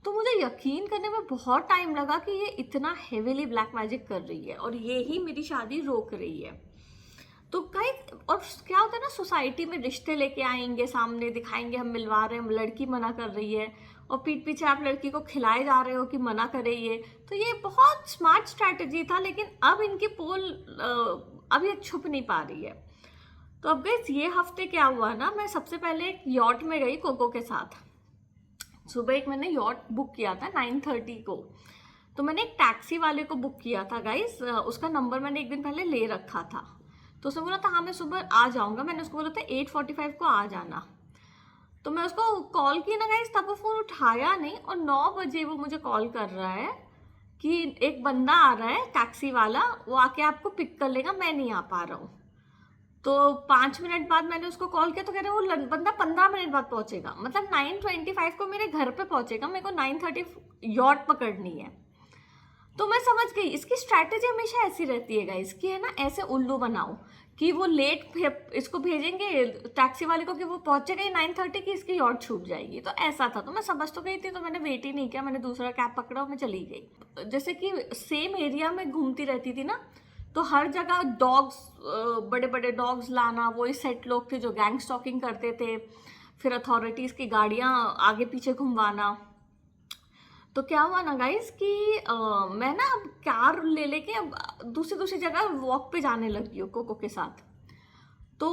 तो मुझे यकीन करने में बहुत टाइम लगा कि ये इतना हेवीली ब्लैक मैजिक कर रही है और ये ही मेरी शादी रोक रही है। तो कई और क्या होता है ना, सोसाइटी में रिश्ते लेके आएंगे, सामने दिखाएंगे हम मिलवा रहे हैं, लड़की मना कर रही है और पीठ पीछे आप लड़की को खिलाए जा रहे हो कि मना करे ये। तो ये बहुत स्मार्ट स्ट्रैटेजी था, लेकिन अब इनकी पोल अब ये छुप नहीं पा रही है। तो अब गाइस ये हफ्ते क्या हुआ ना, मैं सबसे पहले एक यॉट में गई कोको के साथ। सुबह एक मैंने यॉट बुक किया था 9:30 को, तो मैंने एक टैक्सी वाले को बुक किया था गाइस, उसका नंबर मैंने एक दिन पहले ले रखा था। तो उसने बोला था हाँ मैं सुबह आ जाऊँगा, मैंने उसको बोला था 8:45 को आ जाना। तो मैं उसको कॉल की ना गाइस, तब वो फ़ोन उठाया नहीं, और 9 बजे वो मुझे कॉल कर रहा है कि एक बंदा आ रहा है टैक्सी वाला, वो आके आपको पिक कर लेगा, मैं नहीं आ पा रहा हूँ। तो 5 मिनट बाद मैंने उसको कॉल किया तो कह रहे वो बंदा 15 मिनट बाद पहुंचेगा, मतलब 9:25 को मेरे घर पे पहुंचेगा, मेरे को 9:30 यॉट पकड़नी है। तो मैं समझ गई इसकी स्ट्रैटेजी हमेशा ऐसी रहती है गाइस, कि है ना ऐसे उल्लू बनाओ कि वो लेट इसको भेजेंगे टैक्सी वाले को कि वो पहुंचेगा ही 9:30 की, इसकी यॉट छूट जाएगी। तो ऐसा था, तो मैं समझ तो गई थी, तो मैंने वेट ही नहीं किया, मैंने दूसरा कैब पकड़ा और मैं चली गई। जैसे कि सेम एरिया में घूमती रहती थी ना, तो हर जगह डॉग्स, बड़े बड़े डॉग्स लाना, वही सेट लोग थे जो गैंग स्टॉकिंग करते थे, फिर अथॉरिटीज़ की गाड़ियाँ आगे पीछे घुमवाना। तो क्या हुआ ना गाइस कि मैं ना अब कार ले लेके अब दूसरी दूसरी जगह वॉक पे जाने लगी हूँ कोको के साथ। तो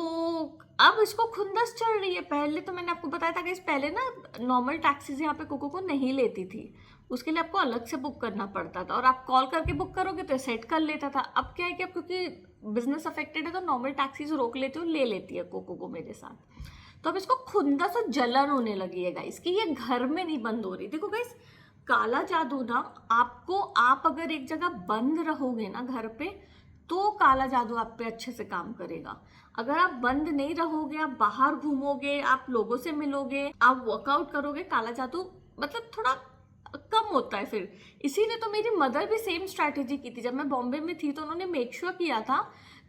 अब इसको खुंदस चढ़ रही है। पहले तो मैंने आपको बताया था कि इस पहले ना नॉर्मल टैक्सीज यहाँ पे कोको को नहीं लेती थी, उसके लिए आपको अलग से बुक करना पड़ता था, और आप कॉल करके बुक करोगे तो सेट कर लेता था। अब क्या है कि अब क्योंकि बिजनेस अफेक्टेड है तो नॉर्मल टैक्सीज रोक लेती हूँ, ले लेती है कोको को मेरे साथ। तो अब इसको खुंदस और जलन होने लगी है गाइस कि ये घर में नहीं बंद हो रही। देखो गाइस काला जादू ना आपको, आप अगर एक जगह बंद रहोगे ना घर पे, तो काला जादू आप पे अच्छे से काम करेगा। अगर आप बंद नहीं रहोगे, आप बाहर घूमोगे, आप लोगों से मिलोगे, आप वर्कआउट करोगे, काला जादू मतलब थोड़ा कम होता है फिर। इसीलिए तो मेरी मदर भी सेम स्ट्रैटेजी की थी। जब मैं बॉम्बे में थी तो उन्होंने मेक श्योर किया था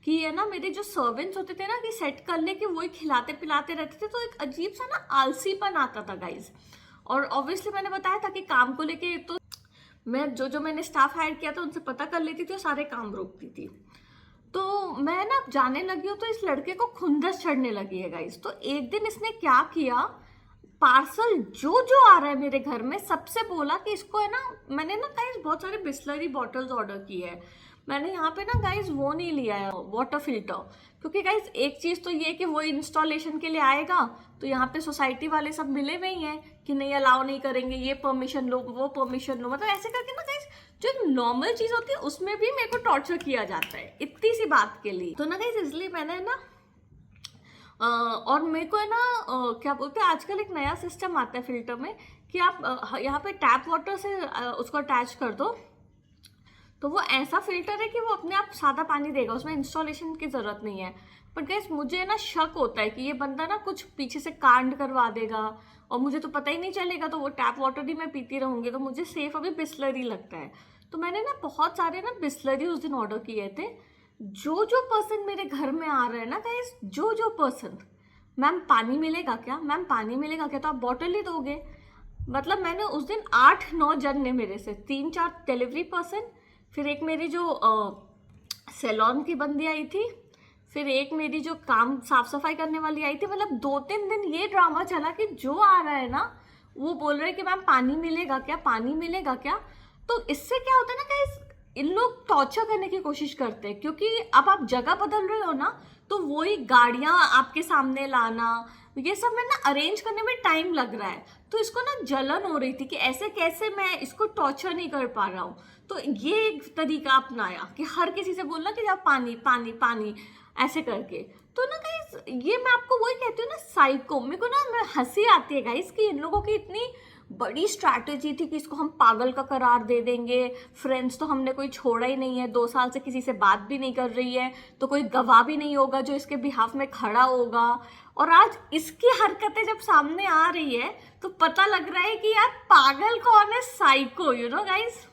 कि ये ना मेरे जो सर्वेंट्स होते थे ना कि सेट कर ले कि वही खिलाते पिलाते रहते थे, तो एक अजीब सा ना आलसीपन आता था गाइज। और ऑब्वियसली मैंने बताया था कि काम को लेके तो मैं जो मैंने स्टाफ हायर किया था उनसे पता कर लेती थी और सारे काम रोकती थी। तो मैं ना जाने लगी हूँ तो इस लड़के को खुंदस चढ़ने लगी है गाइस। तो एक दिन इसने क्या किया, पार्सल जो आ रहा है मेरे घर में सबसे बोला कि इसको है ना, मैंने ना गाइस बहुत सारे बिस्लरी बॉटल्स ऑर्डर किए हैं, मैंने यहाँ पे ना गाइज वो नहीं लिया है वाटर फिल्टर, क्योंकि गाइज एक चीज़ तो ये कि वो इंस्टॉलेशन के लिए आएगा तो यहाँ पे सोसाइटी वाले सब मिले हुए ही हैं कि नहीं अलाउ नहीं करेंगे, ये परमिशन लो वो परमिशन लो, मतलब ऐसे करके ना गाइज जो एक नॉर्मल चीज़ होती है उसमें भी मेरे को टॉर्चर किया जाता है इतनी सी बात के लिए। तो ना गाइज इसलिए मैंने ना और मेरे को है ना क्या बोलते हैं आजकल एक नया सिस्टम आता है फिल्टर में कि आप यहाँ पे टैप वाटर से उसको अटैच कर दो तो वो ऐसा फिल्टर है कि वो अपने आप सादा पानी देगा, उसमें इंस्टॉलेशन की ज़रूरत नहीं है। बट गाइस मुझे ना शक होता है कि ये बंदा ना कुछ पीछे से कांड करवा देगा और मुझे तो पता ही नहीं चलेगा, तो वो टैप वाटर ही मैं पीती रहूँगी, तो मुझे सेफ अभी बिस्लरी लगता है। तो मैंने ना बहुत सारे ना बिस्लरी उस दिन ऑर्डर किए थे। जो पर्सन मेरे घर में आ रहे हैं ना गाइस, जो पर्सन, मैम पानी मिलेगा क्या, मैम पानी मिलेगा क्या, तो आप बॉटल ही दोगे। मतलब मैंने उस दिन 8-9 जन ने मेरे से, 3-4 डिलीवरी पर्सन, फिर एक मेरी जो सैलून की बंदी आई थी, फिर एक मेरी जो काम साफ सफाई करने वाली आई थी। मतलब 2-3 दिन ये ड्रामा चला कि जो आ रहा है ना वो बोल रहे हैं कि मैम पानी मिलेगा क्या, पानी मिलेगा क्या। तो इससे क्या होता है ना गाइस, इन लोग टॉर्चर करने की कोशिश करते हैं, क्योंकि अब आप जगह बदल रहे हो ना, तो वही गाड़ियां आपके सामने लाना, ये सब में ना अरेंज करने में टाइम लग रहा है। तो इसको ना जलन हो रही थी कि ऐसे कैसे मैं इसको टॉर्चर नहीं कर पा रहा हूँ। तो ये एक तरीका अपनाया कि हर किसी से बोलना कि आप पानी पानी पानी ऐसे करके। तो ना गाइस ये मैं आपको वही कहती हूँ ना, साइको। मेरे को ना हंसी आती है गाइस कि इन लोगों की इतनी बड़ी स्ट्रैटेजी थी कि इसको हम पागल का करार दे देंगे। फ्रेंड्स तो हमने कोई छोड़ा ही नहीं है, 2 साल से किसी से बात भी नहीं कर रही है, तो कोई गवाह भी नहीं होगा जो इसके बिहाफ में खड़ा होगा। और आज इसकी हरकतें जब सामने आ रही है तो पता लग रहा है कि यार पागल कौन है, psycho, you know guys.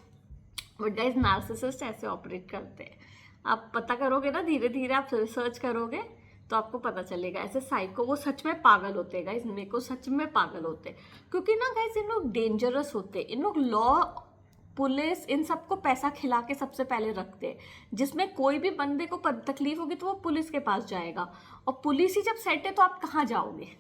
But guys narcissist ऐसे ऑपरेट करते हैं, आप पता करोगे ना, धीरे धीरे आप रिसर्च करोगे तो आपको पता चलेगा। ऐसे साइको वो सच में पागल होते हैं गाइस, मेरे को सच में पागल होते हैं, क्योंकि ना गाइस इन लोग डेंजरस होते हैं। इन लोग लॉ पुलिस इन सबको पैसा खिला के सबसे पहले रखते हैं, जिसमें कोई भी बंदे को तकलीफ होगी तो वो पुलिस के पास जाएगा, और पुलिस ही जब सेट है तो आप कहाँ जाओगे।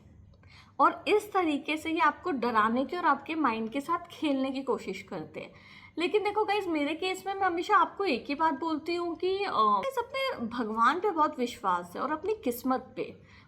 और इस तरीके से ये आपको डराने की और आपके माइंड के साथ खेलने की कोशिश करते हैं। लेकिन देखो गाइज मेरे केस में मैं हमेशा आपको एक ही बात बोलती हूँ कि अपने भगवान पे बहुत विश्वास है और अपनी किस्मत पे।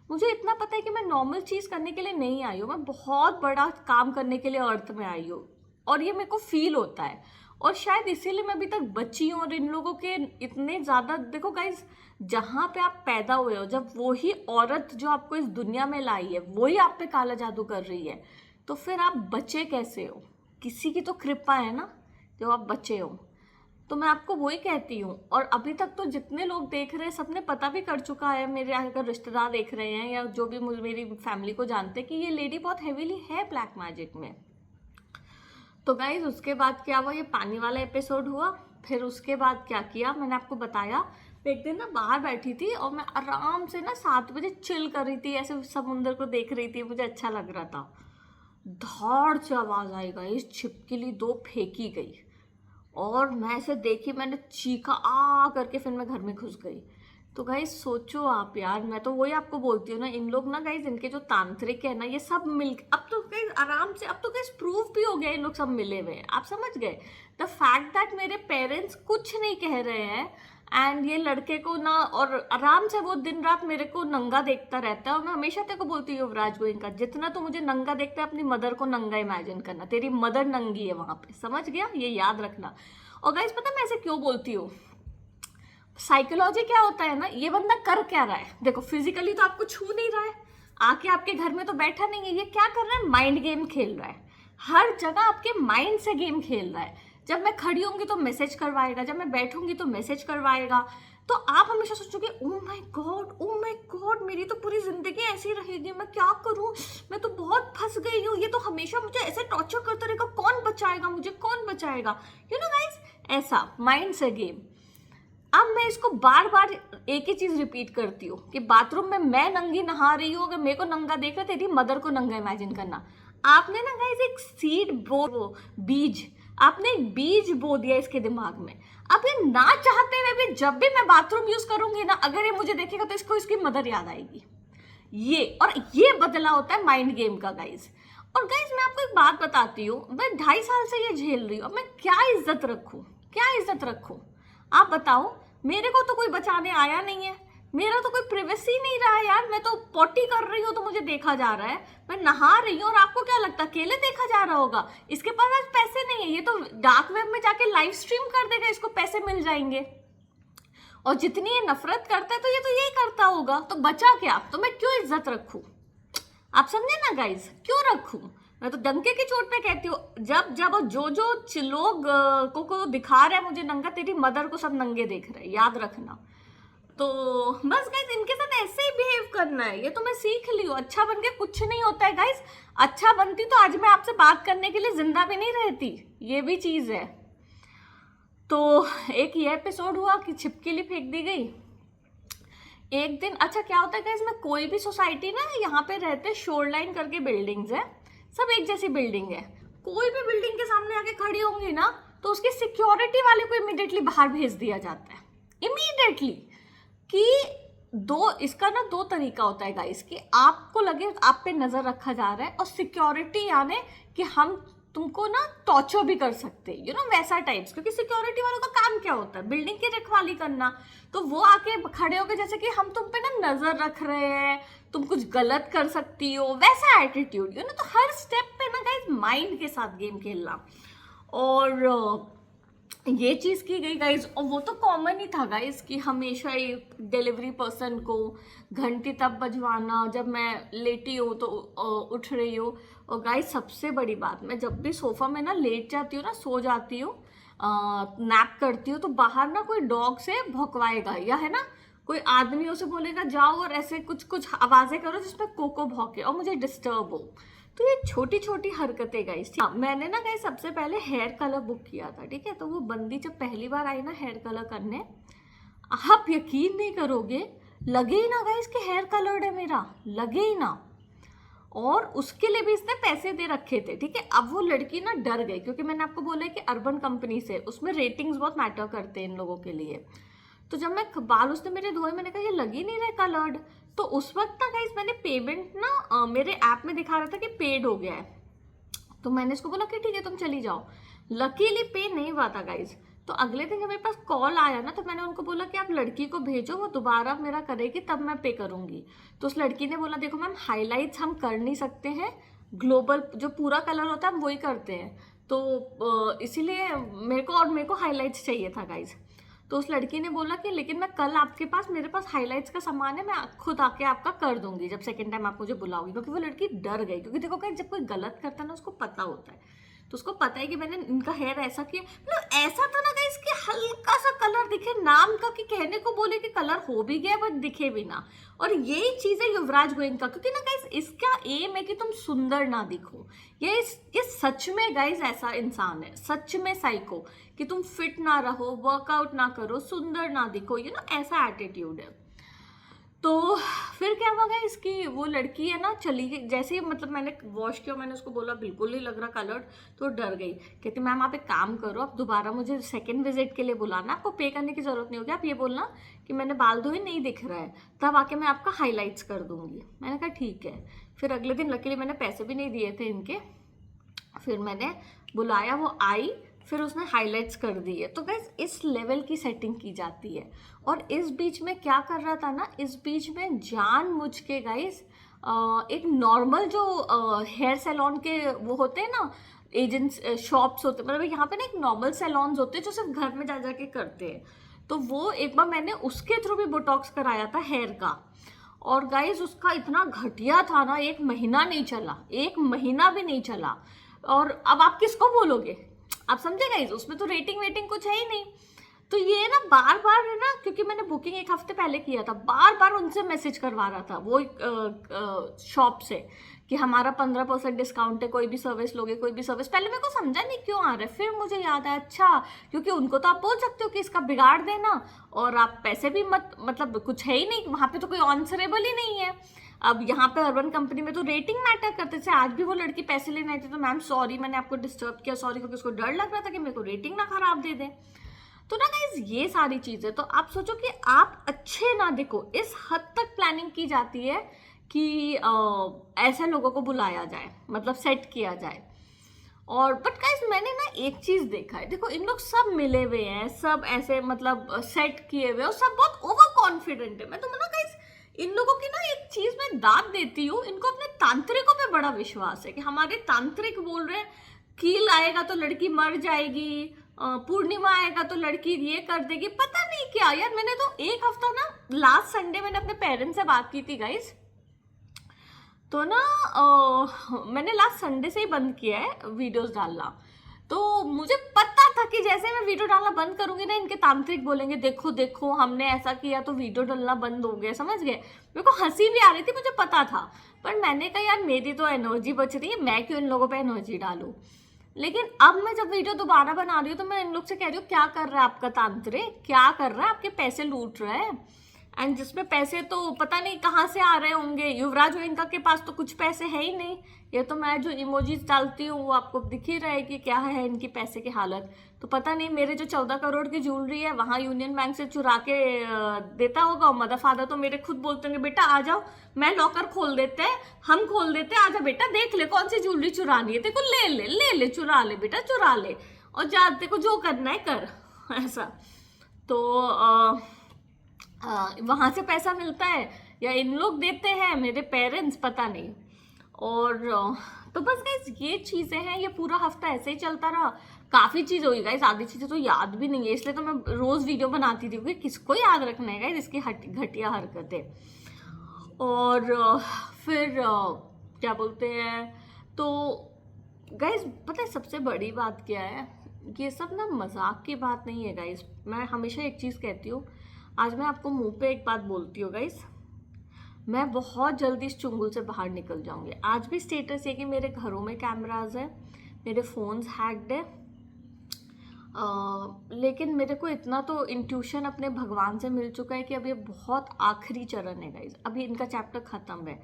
मुझे इतना पता है कि मैं नॉर्मल चीज़ करने के लिए नहीं आई हूँ, मैं बहुत बड़ा काम करने के लिए अर्थ में आई हूँ, और ये मेरे को फील होता है। और शायद इसीलिए मैं अभी तक बची हूँ। और इन लोगों के इतने ज़्यादा, देखो गाइज जहाँ पे आप पैदा हुए हो, जब वही औरत जो आपको इस दुनिया में लाई है वही आप पे काला जादू कर रही है, तो फिर आप बचे कैसे हो। किसी की तो कृपा है ना जो आप बचे हो। तो मैं आपको वही कहती हूँ। और अभी तक तो जितने लोग देख रहे हैं सबने पता भी कर चुका है, मेरे अगर रिश्तेदार देख रहे हैं या जो भी मेरी फैमिली को जानते हैं कि ये लेडी बहुत हेवीली है ब्लैक मैजिक में। तो गाइज उसके बाद क्या हुआ, ये पानी वाला एपिसोड हुआ। फिर उसके बाद क्या किया मैंने आपको बताया। एक दिन ना बाहर बैठी थी और मैं आराम से ना 7 बजे चिल कर रही थी, ऐसे समुंदर को देख रही थी, मुझे अच्छा लग रहा था। धाड़ से आवाज आई गाइस, छिपकली 2 फेंकी गई और मैं ऐसे देखी, मैंने चीखा आ करके, फिर मैं घर में घुस गई। तो गाइस सोचो आप यार, मैं तो वही आपको बोलती हूँ ना, इन लोग ना गाइस इनके जो तांत्रिक है ना ये सब मिल, अब तो गाइस आराम से, अब तो गाइस प्रूफ भी हो गया इन लोग सब मिले हुए हैं, आप समझ गए। द फैक्ट दैट मेरे पेरेंट्स कुछ नहीं कह रहे हैं एंड ये लड़के को ना, और आराम से वो दिन रात मेरे को नंगा देखता रहता है। और मैं हमेशा तेरे को बोलती हूँ युवराज गोइंका, जितना तो मुझे नंगा देखता है अपनी मदर को नंगा इमेजिन करना, तेरी मदर नंगी है वहां पे, समझ गया, ये याद रखना। और गाइस पता मैं ऐसे क्यों बोलती हूँ, साइकोलॉजी क्या होता है ना, ये बंदा कर क्या रहा है, देखो फिजिकली तो आपको छू नहीं रहा है, आके आपके घर में तो बैठा नहीं है, ये क्या कर रहा है, माइंड गेम खेल रहा है। हर जगह आपके माइंड से गेम खेल रहा है। जब मैं खड़ी होंगी तो मैसेज करवाएगा, जब मैं बैठूंगी तो मैसेज करवाएगा। तो आप हमेशा सोचोगे ओ माय गॉड मेरी तो पूरी जिंदगी ऐसी रहेगी, मैं क्या करूं, मैं तो बहुत फंस गई हूँ, ये तो हमेशा मुझे ऐसे टॉर्चर करता रहेगा, कौन बचाएगा मुझे, कौन बचाएगा, यू नो गाइस, ऐसा माइंड से गेम। अब मैं इसको बार बार एक ही चीज रिपीट करती हूँ कि बाथरूम में मैं नंगी नहा रही हूँ, अगर मेरे को नंगा देख रहे तेरी मदर को नंगा इमेजिन करना। आपने ना गाइस एक सीड बीज, आपने एक बीज बो दिया इसके दिमाग में। अब ये ना चाहते हुए भी जब भी मैं बाथरूम यूज करूंगी ना, अगर ये मुझे देखेगा तो इसको इसकी मदर याद आएगी। ये बदला होता है माइंड गेम का गाइस। और गाइस मैं आपको एक बात बताती हूँ, मैं 2.5 साल से ये झेल रही हूँ, अब मैं क्या इज्जत रखूं, क्या इज्जत रखूं। आप बताओ, मेरे को तो कोई बचाने आया नहीं है, मेरा तो कोई प्राइवेसी नहीं रहा है यार। मैं तो पॉटी कर रही हूँ तो मुझे देखा जा रहा है, मैं नहा रही हूँ और आपको क्या लगता है अकेले देखा जा रहा होगा? इसके पास आज पैसे नहीं है, ये तो डार्क वेब में जाके लाइव स्ट्रीम कर देगा, इसको पैसे मिल जाएंगे। और जितनी ये नफरत करता है तो ये तो यही करता होगा, तो बचा क्या? तो मैं क्यों इज्जत रखूं? आप समझे ना गाइज, क्यों रखूं? मैं तो डंके की चोट पे कहती हूँ, जब जब जो जो लोग को दिखा रहे हैं मुझे नंगा, तेरी मदर को सब नंगे देख रहे हैं, याद रखना। तो बस गाइज, इनके साथ ऐसे ही बिहेव करना है, ये तो मैं सीख ली हूँ। अच्छा बन के कुछ नहीं होता है गाइज, अच्छा बनती तो आज मैं आपसे बात करने के लिए जिंदा भी नहीं रहती, ये भी चीज है। तो एक ये एपिसोड हुआ कि छिपकली फेंक दी गई एक दिन। अच्छा क्या होता है गाइस, मैं कोई भी सोसाइटी ना, यहाँ पे रहते शोर लाइन करके बिल्डिंग्स है, सब एक जैसी बिल्डिंग है, कोई भी बिल्डिंग के सामने आके खड़ी होंगी ना तो उसकी सिक्योरिटी वाले को इमीडिएटली बाहर भेज दिया जाता है, इमीडिएटली। कि इसका ना दो तरीका होता है गाइस, कि आपको लगे आप पे नजर रखा जा रहा है, और सिक्योरिटी यानी कि हम तुमको ना टॉर्चर भी कर सकते हैं, वैसा टाइप्स। क्योंकि सिक्योरिटी वालों का काम क्या होता है? बिल्डिंग की रखवाली करना। तो वो आके खड़े होके जैसे कि हम तुम पे ना नजर रख रहे हैं, तुम कुछ गलत कर सकती हो, वैसा एटीट्यूड। तो हर स्टेप पे ना गाइस माइंड के साथ गेम खेलना। और ये चीज की गई गाइज, और वो तो कॉमन ही था गाइज कि हमेशा ही डिलीवरी पर्सन को घंटी तब बजवाना जब मैं लेटी हूँ तो उठ रही हूँ। और गाइज सबसे बड़ी बात, मैं जब भी सोफा में ना लेट जाती हूँ ना, सो जाती हूँ, नैप करती हूँ, तो बाहर ना कोई डॉग से भौंकवाएगा, या है ना कोई आदमी उसे बोलेगा जाओ और ऐसे कुछ कुछ आवाजें करो जिसमें कोको भौंके और मुझे डिस्टर्ब हो। तो ये छोटी छोटी हरकतें गाइस। मैंने ना गाइस सबसे पहले हेयर कलर बुक किया था, ठीक है। तो वो बंदी जब पहली बार आई ना हेयर कलर करने, आप यकीन नहीं करोगे, लगे ही ना गाइस कि हेयर कलर्ड है मेरा, लगे ही ना। और उसके लिए भी इसने पैसे दे रखे थे, ठीक है। अब वो लड़की ना डर गई, क्योंकि मैंने आपको बोला कि अर्बन कंपनी से, उसमें रेटिंग्स बहुत मैटर करते हैं इन लोगों के लिए। तो जब मैं बाल उसने मेरे धोए, मैंने कहा ये लग ही नहीं रहा कलर्ड। तो उस वक्त ना गाइस मैंने पेमेंट ना मेरे ऐप में दिखा रहा था कि पेड हो गया है। तो मैंने इसको बोला कि ठीक है तुम चली जाओ। लकीली पे नहीं हुआ था गाइस। तो अगले दिन जब मेरे पास कॉल आया ना, तो मैंने उनको बोला कि आप लड़की को भेजो, वो दोबारा मेरा करेगी तब मैं पे करूंगी। तो उस लड़की ने बोला देखो मैम, हाईलाइट्स हम कर नहीं सकते हैं, ग्लोबल जो पूरा कलर होता है हम वही करते हैं, तो इसीलिए मेरे को हाईलाइट्स चाहिए था गाइज। तो उस लड़की ने बोला कि लेकिन मैं कल आपके पास, मेरे पास हाइलाइट्स का सामान है, मैं खुद आके आपका कर दूंगी जब सेकंड टाइम आप मुझे बुलाओगी। क्योंकि वो लड़की डर गई, क्योंकि देखो कहीं जब कोई गलत करता है ना उसको पता होता है, तो उसको पता है कि मैंने इनका हेयर ऐसा किया, मतलब ऐसा था ना कि इसके हल्का सा कलर दिखे नाम का, कि कहने को बोले कि कलर हो भी गया बट दिखे भी ना। और यही चीज है युवराज गोयन का, क्योंकि ना गाइस इसका एम है कि तुम सुंदर ना दिखो। ये सच में गाइस ऐसा इंसान है, सच में साइको, कि तुम फिट ना रहो, वर्कआउट ना करो, सुंदर ना दिखो, ऐसा एटीट्यूड है। तो फिर क्या हुआ इसकी, वो लड़की है ना चली गई, जैसे ही मतलब मैंने वॉश किया, मैंने उसको बोला बिल्कुल नहीं लग रहा कलर्ड, तो डर गई। कहती मैम आप एक काम करो, आप दोबारा मुझे सेकंड विजिट के लिए बुलाना, आपको पे करने की जरूरत नहीं होगी, आप ये बोलना कि मैंने बाल धोए नहीं दिख रहा है, तब आके मैं आपका हाईलाइट्स कर दूंगी। मैंने कहा ठीक है। फिर अगले दिन लकीली मैंने पैसे भी नहीं दिए थे इनके, फिर मैंने बुलाया, वो आई, फिर उसने हाईलाइट्स कर दिए। तो गाइस इस लेवल की सेटिंग की जाती है। और इस बीच में क्या कर रहा था ना, इस बीच में जानबूझ के गाइस एक नॉर्मल जो हेयर सैलून के वो होते हैं ना, एजेंट्स शॉप्स होते हैं, मतलब यहाँ पे ना एक नॉर्मल सैलून्स होते हैं जो सिर्फ घर में जा जाके करते हैं। तो वो एक बार मैंने उसके थ्रू भी बोटॉक्स कराया था हेयर का, और गाइस उसका इतना घटिया था ना, 1 महीना नहीं चला, 1 महीना भी नहीं चला। और अब आप किसको बोलोगे, आप समझे गाइस, उसमें तो रेटिंग वेटिंग कुछ है ही नहीं। तो ये ना बार बार है ना, क्योंकि मैंने बुकिंग 1 हफ्ते पहले किया था, बार बार उनसे मैसेज करवा रहा था वो शॉप से कि हमारा 15% डिस्काउंट है, कोई भी सर्विस लोगे, कोई भी सर्विस। पहले मेरे को समझा नहीं क्यों आ रहा है, फिर मुझे याद आया अच्छा, क्योंकि उनको तो आप बोल सकते हो कि इसका बिगाड़ देना, और आप पैसे भी मत, मतलब कुछ है ही नहीं वहां पे, तो कोई आंसरेबल ही नहीं है। अब यहाँ पे अर्बन कंपनी में तो रेटिंग मैटर करते थे। आज भी वो लड़की पैसे लेने आई थी, तो मैम सॉरी मैंने आपको डिस्टर्ब किया, सॉरी, क्योंकि उसको डर लग रहा था कि मेरे को रेटिंग ना खराब दे दे। तो ना गाइस ये सारी चीजें, तो आप सोचो कि आप अच्छे ना दिखो, इस हद तक प्लानिंग की जाती है कि ऐसे लोगों को बुलाया जाए, मतलब सेट किया जाए। और बट गाइस मैंने ना एक चीज देखा है, देखो इन लोग सब मिले हुए हैं, सब ऐसे मतलब सेट किए हुए और सब बहुत ओवर कॉन्फिडेंट है। मैं तो ना गाइस इन लोगों की ना एक चीज मैं दाद देती हूँ, इनको अपने तांत्रिकों पे बड़ा विश्वास है कि हमारे तांत्रिक बोल रहे हैं कील आएगा तो लड़की मर जाएगी, पूर्णिमा आएगा तो लड़की ये कर देगी, पता नहीं क्या यार। मैंने तो एक हफ्ता ना, लास्ट संडे मैंने अपने पेरेंट्स से बात की थी गाइस, तो ना मैंने लास्ट संडे से ही बंद किया है वीडियोस डालना। तो मुझे पता था कि जैसे मैं वीडियो डालना बंद करूंगी ना, इनके तांत्रिक बोलेंगे देखो देखो हमने ऐसा किया तो वीडियो डालना बंद हो गया, समझ गए। मेरे को हंसी भी आ रही थी, मुझे पता था, पर मैंने कहा यार मेरी तो एनर्जी बच रही है, मैं क्यों इन लोगों पे एनर्जी डालूं। लेकिन अब मैं जब वीडियो दोबारा बना रही हूँ तो मैं इन लोग से कह रही हूँ क्या कर रहा है आपका तांत्रिक, क्या कर रहा है, आपके पैसे लूट रहा है। एंड जिसमें पैसे तो पता नहीं कहाँ से आ रहे होंगे, युवराज गोयनका के पास तो कुछ पैसे है ही नहीं। ये तो मैं जो इमोजीज डालती हूँ वो आपको दिख ही रहा है कि क्या है इनकी पैसे की हालत। तो पता नहीं मेरे जो 14 करोड़ की ज्वेलरी है वहाँ यूनियन बैंक से चुरा के देता होगा। और मदर फादर तो मेरे खुद बोलते होंगे बेटा आ जाओ, मैं लॉकर खोल देते हैं, हम खोल देते हैं, आजा बेटा देख ले कौन सी ज्वेलरी चुरानी है, देखो ले चुरा ले बेटा चुरा ले, और जा देखो जो करना है कर, ऐसा। तो वहां से पैसा मिलता है या इन लोग देते हैं मेरे पेरेंट्स, पता नहीं। और तो बस गाइस ये चीजें हैं, ये पूरा हफ्ता ऐसे ही चलता रहा। काफी चीज हुई गाइस, आधी चीजें तो याद भी नहीं है, इसलिए तो मैं रोज वीडियो बनाती थी, क्योंकि किसको याद रखना है गाइस इसकी घटिया हरकतें। और फिर क्या बोलते हैं, तो गाइस पता है सबसे बड़ी बात क्या है, ये सब ना मजाक की बात नहीं है गाइस। मैं हमेशा एक चीज कहती हूँ, आज मैं आपको मुंह पे एक बात बोलती हूँ गाइस, मैं बहुत जल्दी इस चुंगल से बाहर निकल जाऊंगी। आज भी स्टेटस है कि मेरे घरों में कैमराज है, मेरे फोन्स हैक्ड है, लेकिन मेरे को इतना तो इंट्यूशन अपने भगवान से मिल चुका है कि अब ये बहुत आखिरी चरण है गाइज, अभी इनका चैप्टर खत्म है।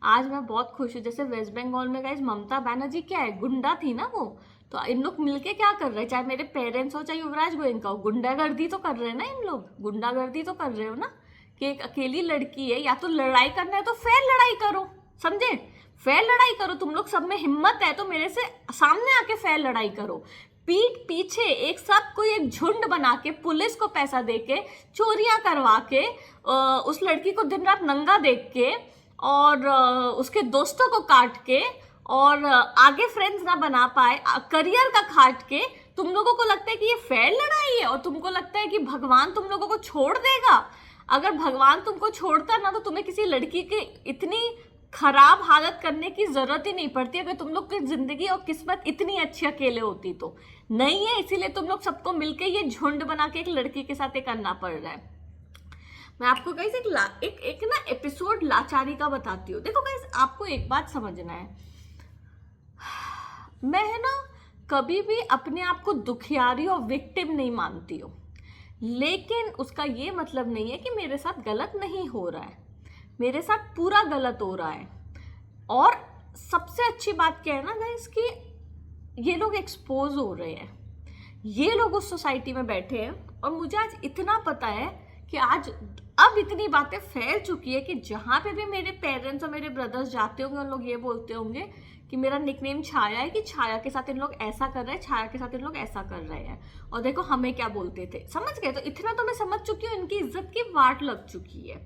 आज मैं बहुत खुश हूँ, जैसे वेस्ट बंगाल में गाइज ममता बनर्जी क्या है, गुंडा थी ना वो, तो इन लोग मिलके क्या कर रहे हैं, चाहे मेरे पेरेंट्स हो चाहे युवराज गोयनका हो, गुंडागर्दी तो कर रहे हैं ना इन लोग, गुंडागर्दी तो कर रहे हो ना, कि एक अकेली लड़की है, या तो लड़ाई करना है तो फेयर लड़ाई करो, समझे, फेयर लड़ाई करो। तुम लोग सब में हिम्मत है तो मेरे से सामने आके फेयर लड़ाई करो। पीठ पीछे एक सब कोई एक झुंड बना के पुलिस को पैसा देके चोरियां करवा के उस लड़की को दिन रात नंगा देख के और उसके दोस्तों को काट के और आगे फ्रेंड्स ना बना पाए, करियर का काट के, तुम लोगों को लगता है कि ये फेयर लड़ाई है और तुमको लगता है कि भगवान तुम लोगों को छोड़ देगा। अगर भगवान तुमको छोड़ता ना तो तुम्हें किसी लड़की की इतनी खराब हालत करने की जरूरत ही नहीं पड़ती, अगर तुम लोग की जिंदगी और किस्मत इतनी अच्छी अकेले होती तो नहीं है, इसीलिए तुम लोग सबको मिलके ये झुंड बना के एक लड़की के साथ करना पड़ रहा है। मैं आपको गाइस एक ना एपिसोड लाचारी का बताती हूँ। देखो गाइस आपको एक बात समझना है, मैं है ना कभी भी अपने आप को दुखियारी और विक्टिम नहीं मानती हूँ, लेकिन उसका ये मतलब नहीं है कि मेरे साथ गलत नहीं हो रहा है, मेरे साथ पूरा गलत हो रहा है। और सबसे अच्छी बात क्या है ना गाइस कि ये लोग एक्सपोज हो रहे हैं, ये लोग उस सोसाइटी में बैठे हैं, और मुझे आज इतना पता है कि आज अब इतनी बातें फैल चुकी है कि जहाँ पे भी मेरे पेरेंट्स और मेरे ब्रदर्स जाते होंगे उन लोग ये बोलते होंगे कि मेरा निकनेम छाया है, कि छाया के साथ इन लोग ऐसा कर रहे हैं, छाया के साथ इन लोग ऐसा कर रहे हैं, और देखो हमें क्या बोलते थे, समझ गए। तो इतना तो मैं समझ चुकी हूँ, इनकी इज्जत की वाट लग चुकी है।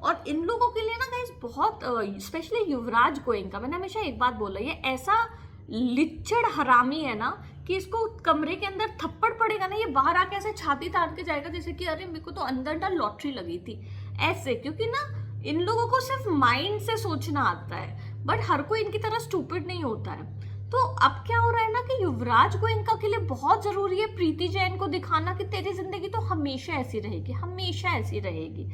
और इन लोगों के लिए ना गाइस बहुत स्पेशली युवराज गोयनका, मैंने हमेशा एक बात बोला, ये ऐसा लिच्चड़ हरामी है ना कि इसको कमरे के अंदर थप्पड़ पड़ेगा ना, ये बाहर आके ऐसे छाती तान के जाएगा जैसे कि अरे मेरे को तो अंदर ना लॉटरी लगी थी ऐसे। क्योंकि ना इन लोगों को सिर्फ माइंड से सोचना आता है, बट हर कोई इनकी तरह स्टूपिड नहीं होता है। तो अब क्या हो रहा है ना कि युवराज गोयनका के लिए बहुत जरूरी है प्रीति जैन को दिखाना कि तेरी जिंदगी तो हमेशा ऐसी रहेगी, हमेशा ऐसी रहेगी।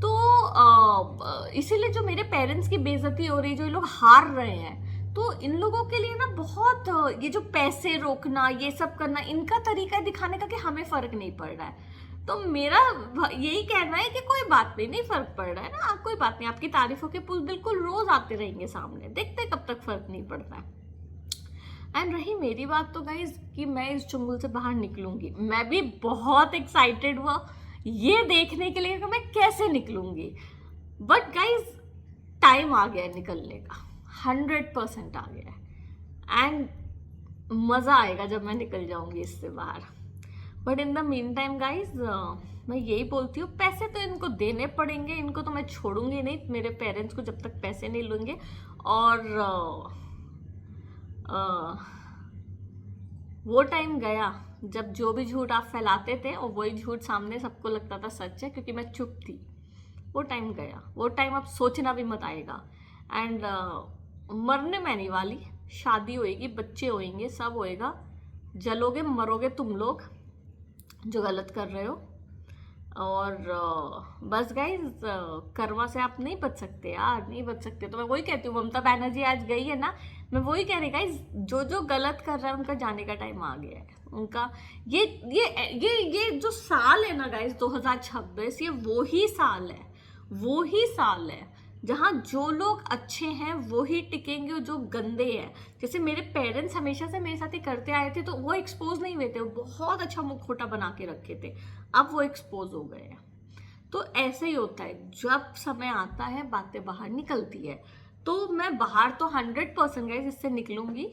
तो इसीलिए जो मेरे पेरेंट्स की बेइज्जती हो रही, जो ये लोग हार रहे हैं, तो इन लोगों के लिए ना बहुत ये जो पैसे रोकना ये सब करना इनका तरीका है दिखाने का कि हमें फर्क नहीं पड़ रहा है। तो मेरा यही कहना है कि कोई बात नहीं फर्क पड़ रहा है ना, कोई बात नहीं, आपकी तारीफों के पुल बिल्कुल रोज आते रहेंगे सामने, देखते कब तक फर्क नहीं पड़ता है। एंड रही मेरी बात तो गाइज कि मैं इस चुंगल से बाहर निकलूंगी, मैं भी बहुत एक्साइटेड हुआ ये देखने के लिए कि मैं कैसे निकलूंगी। बट गाइज टाइम आ गया है निकलने का, 100% आ गया है। एंड मज़ा आएगा जब मैं निकल जाऊंगी इससे बाहर। But in the mean time guys मैं यही बोलती हूँ, पैसे तो इनको देने पड़ेंगे, इनको तो मैं छोड़ूंगी नहीं मेरे पेरेंट्स को जब तक पैसे नहीं लूँगे। और वो टाइम गया जब जो भी झूठ आप फैलाते थे और वही झूठ सामने सबको लगता था सच है, क्योंकि मैं चुप थी। वो टाइम गया, वो टाइम अब सोचना भी मत आएगा। एंड मरने मैं नहीं वाली, शादी होएगी, बच्चे होएंगे, सब होएगा, जलोगे मरोगे तुम लोग जो गलत कर रहे हो। और बस गाइज कर्मा से आप नहीं बच सकते यार, नहीं बच सकते। तो मैं वही कहती हूँ, ममता बनर्जी आज गई है ना, मैं वही कह रही गाइज, जो जो गलत कर रहा है उनका जाने का टाइम आ गया है। उनका ये जो साल है ना गाइज 2026, ये वो ही साल है जहाँ जो लोग अच्छे हैं वो ही टिकेंगे और जो गंदे हैं, जैसे मेरे पेरेंट्स हमेशा से मेरे साथ ही करते आए थे, तो वो एक्सपोज नहीं हुए थे, वो बहुत अच्छा मुखौटा बना के रखे थे, अब वो एक्सपोज हो गए हैं। तो ऐसे ही होता है, जब समय आता है बातें बाहर निकलती है। तो मैं बाहर तो 100% गाइस इससे निकलूंगी,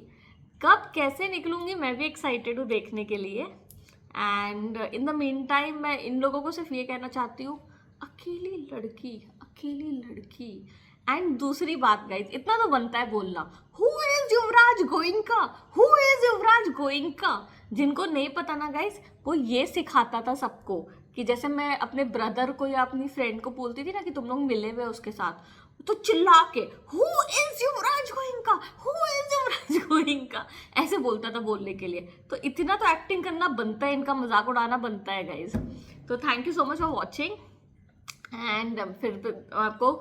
कब कैसे निकलूंगी मैं भी एक्साइटेड हूँ देखने के लिए। And in the mean time मैं इन लोगों को सिर्फ ये कहना चाहती हूँ, अकेली लड़की। एंड दूसरी बात गाइज, इतना तो बनता है बोलना, हु इज युवराज गोइंका। जिनको नहीं पता ना गाइज, वो ये सिखाता था सबको कि जैसे मैं अपने ब्रदर को या अपनी फ्रेंड को बोलती थी ना कि तुम लोग मिले हुए उसके साथ, तो चिल्ला के हु इज युवराज गोइंका ऐसे बोलता था बोलने के लिए। तो इतना तो एक्टिंग करना बनता है, इनका मजाक उड़ाना बनता है गाइज। तो thank you so much for watching. And फिर आपको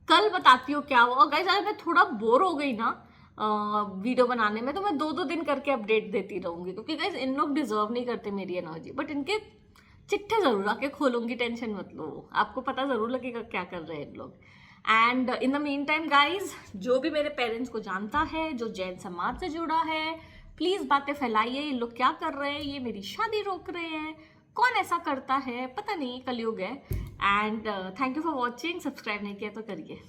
कल बताती हूँ क्या हुआ गाइस। आज मैं थोड़ा बोर हो गई ना वीडियो बनाने में, तो मैं 2-2 दिन करके अपडेट देती रहूंगी, क्योंकि गाइस इन लोग डिजर्व नहीं करते मेरी एनर्जी। बट इनके चिट्ठे जरूर आके खोलूंगी, टेंशन मत लो, आपको पता जरूर लगेगा क्या कर रहे हैं इन लोग। And in the mean time guys, जो भी मेरे पेरेंट्स को जानता है, जो जैन समाज से जुड़ा है, प्लीज बातें फैलाइए, ये लोग क्या कर रहे हैं, ये मेरी शादी रोक रहे हैं, कौन ऐसा करता है, पता नहीं, कलयुग है। And thank you for watching. Subscribe नहीं किया तो करिए।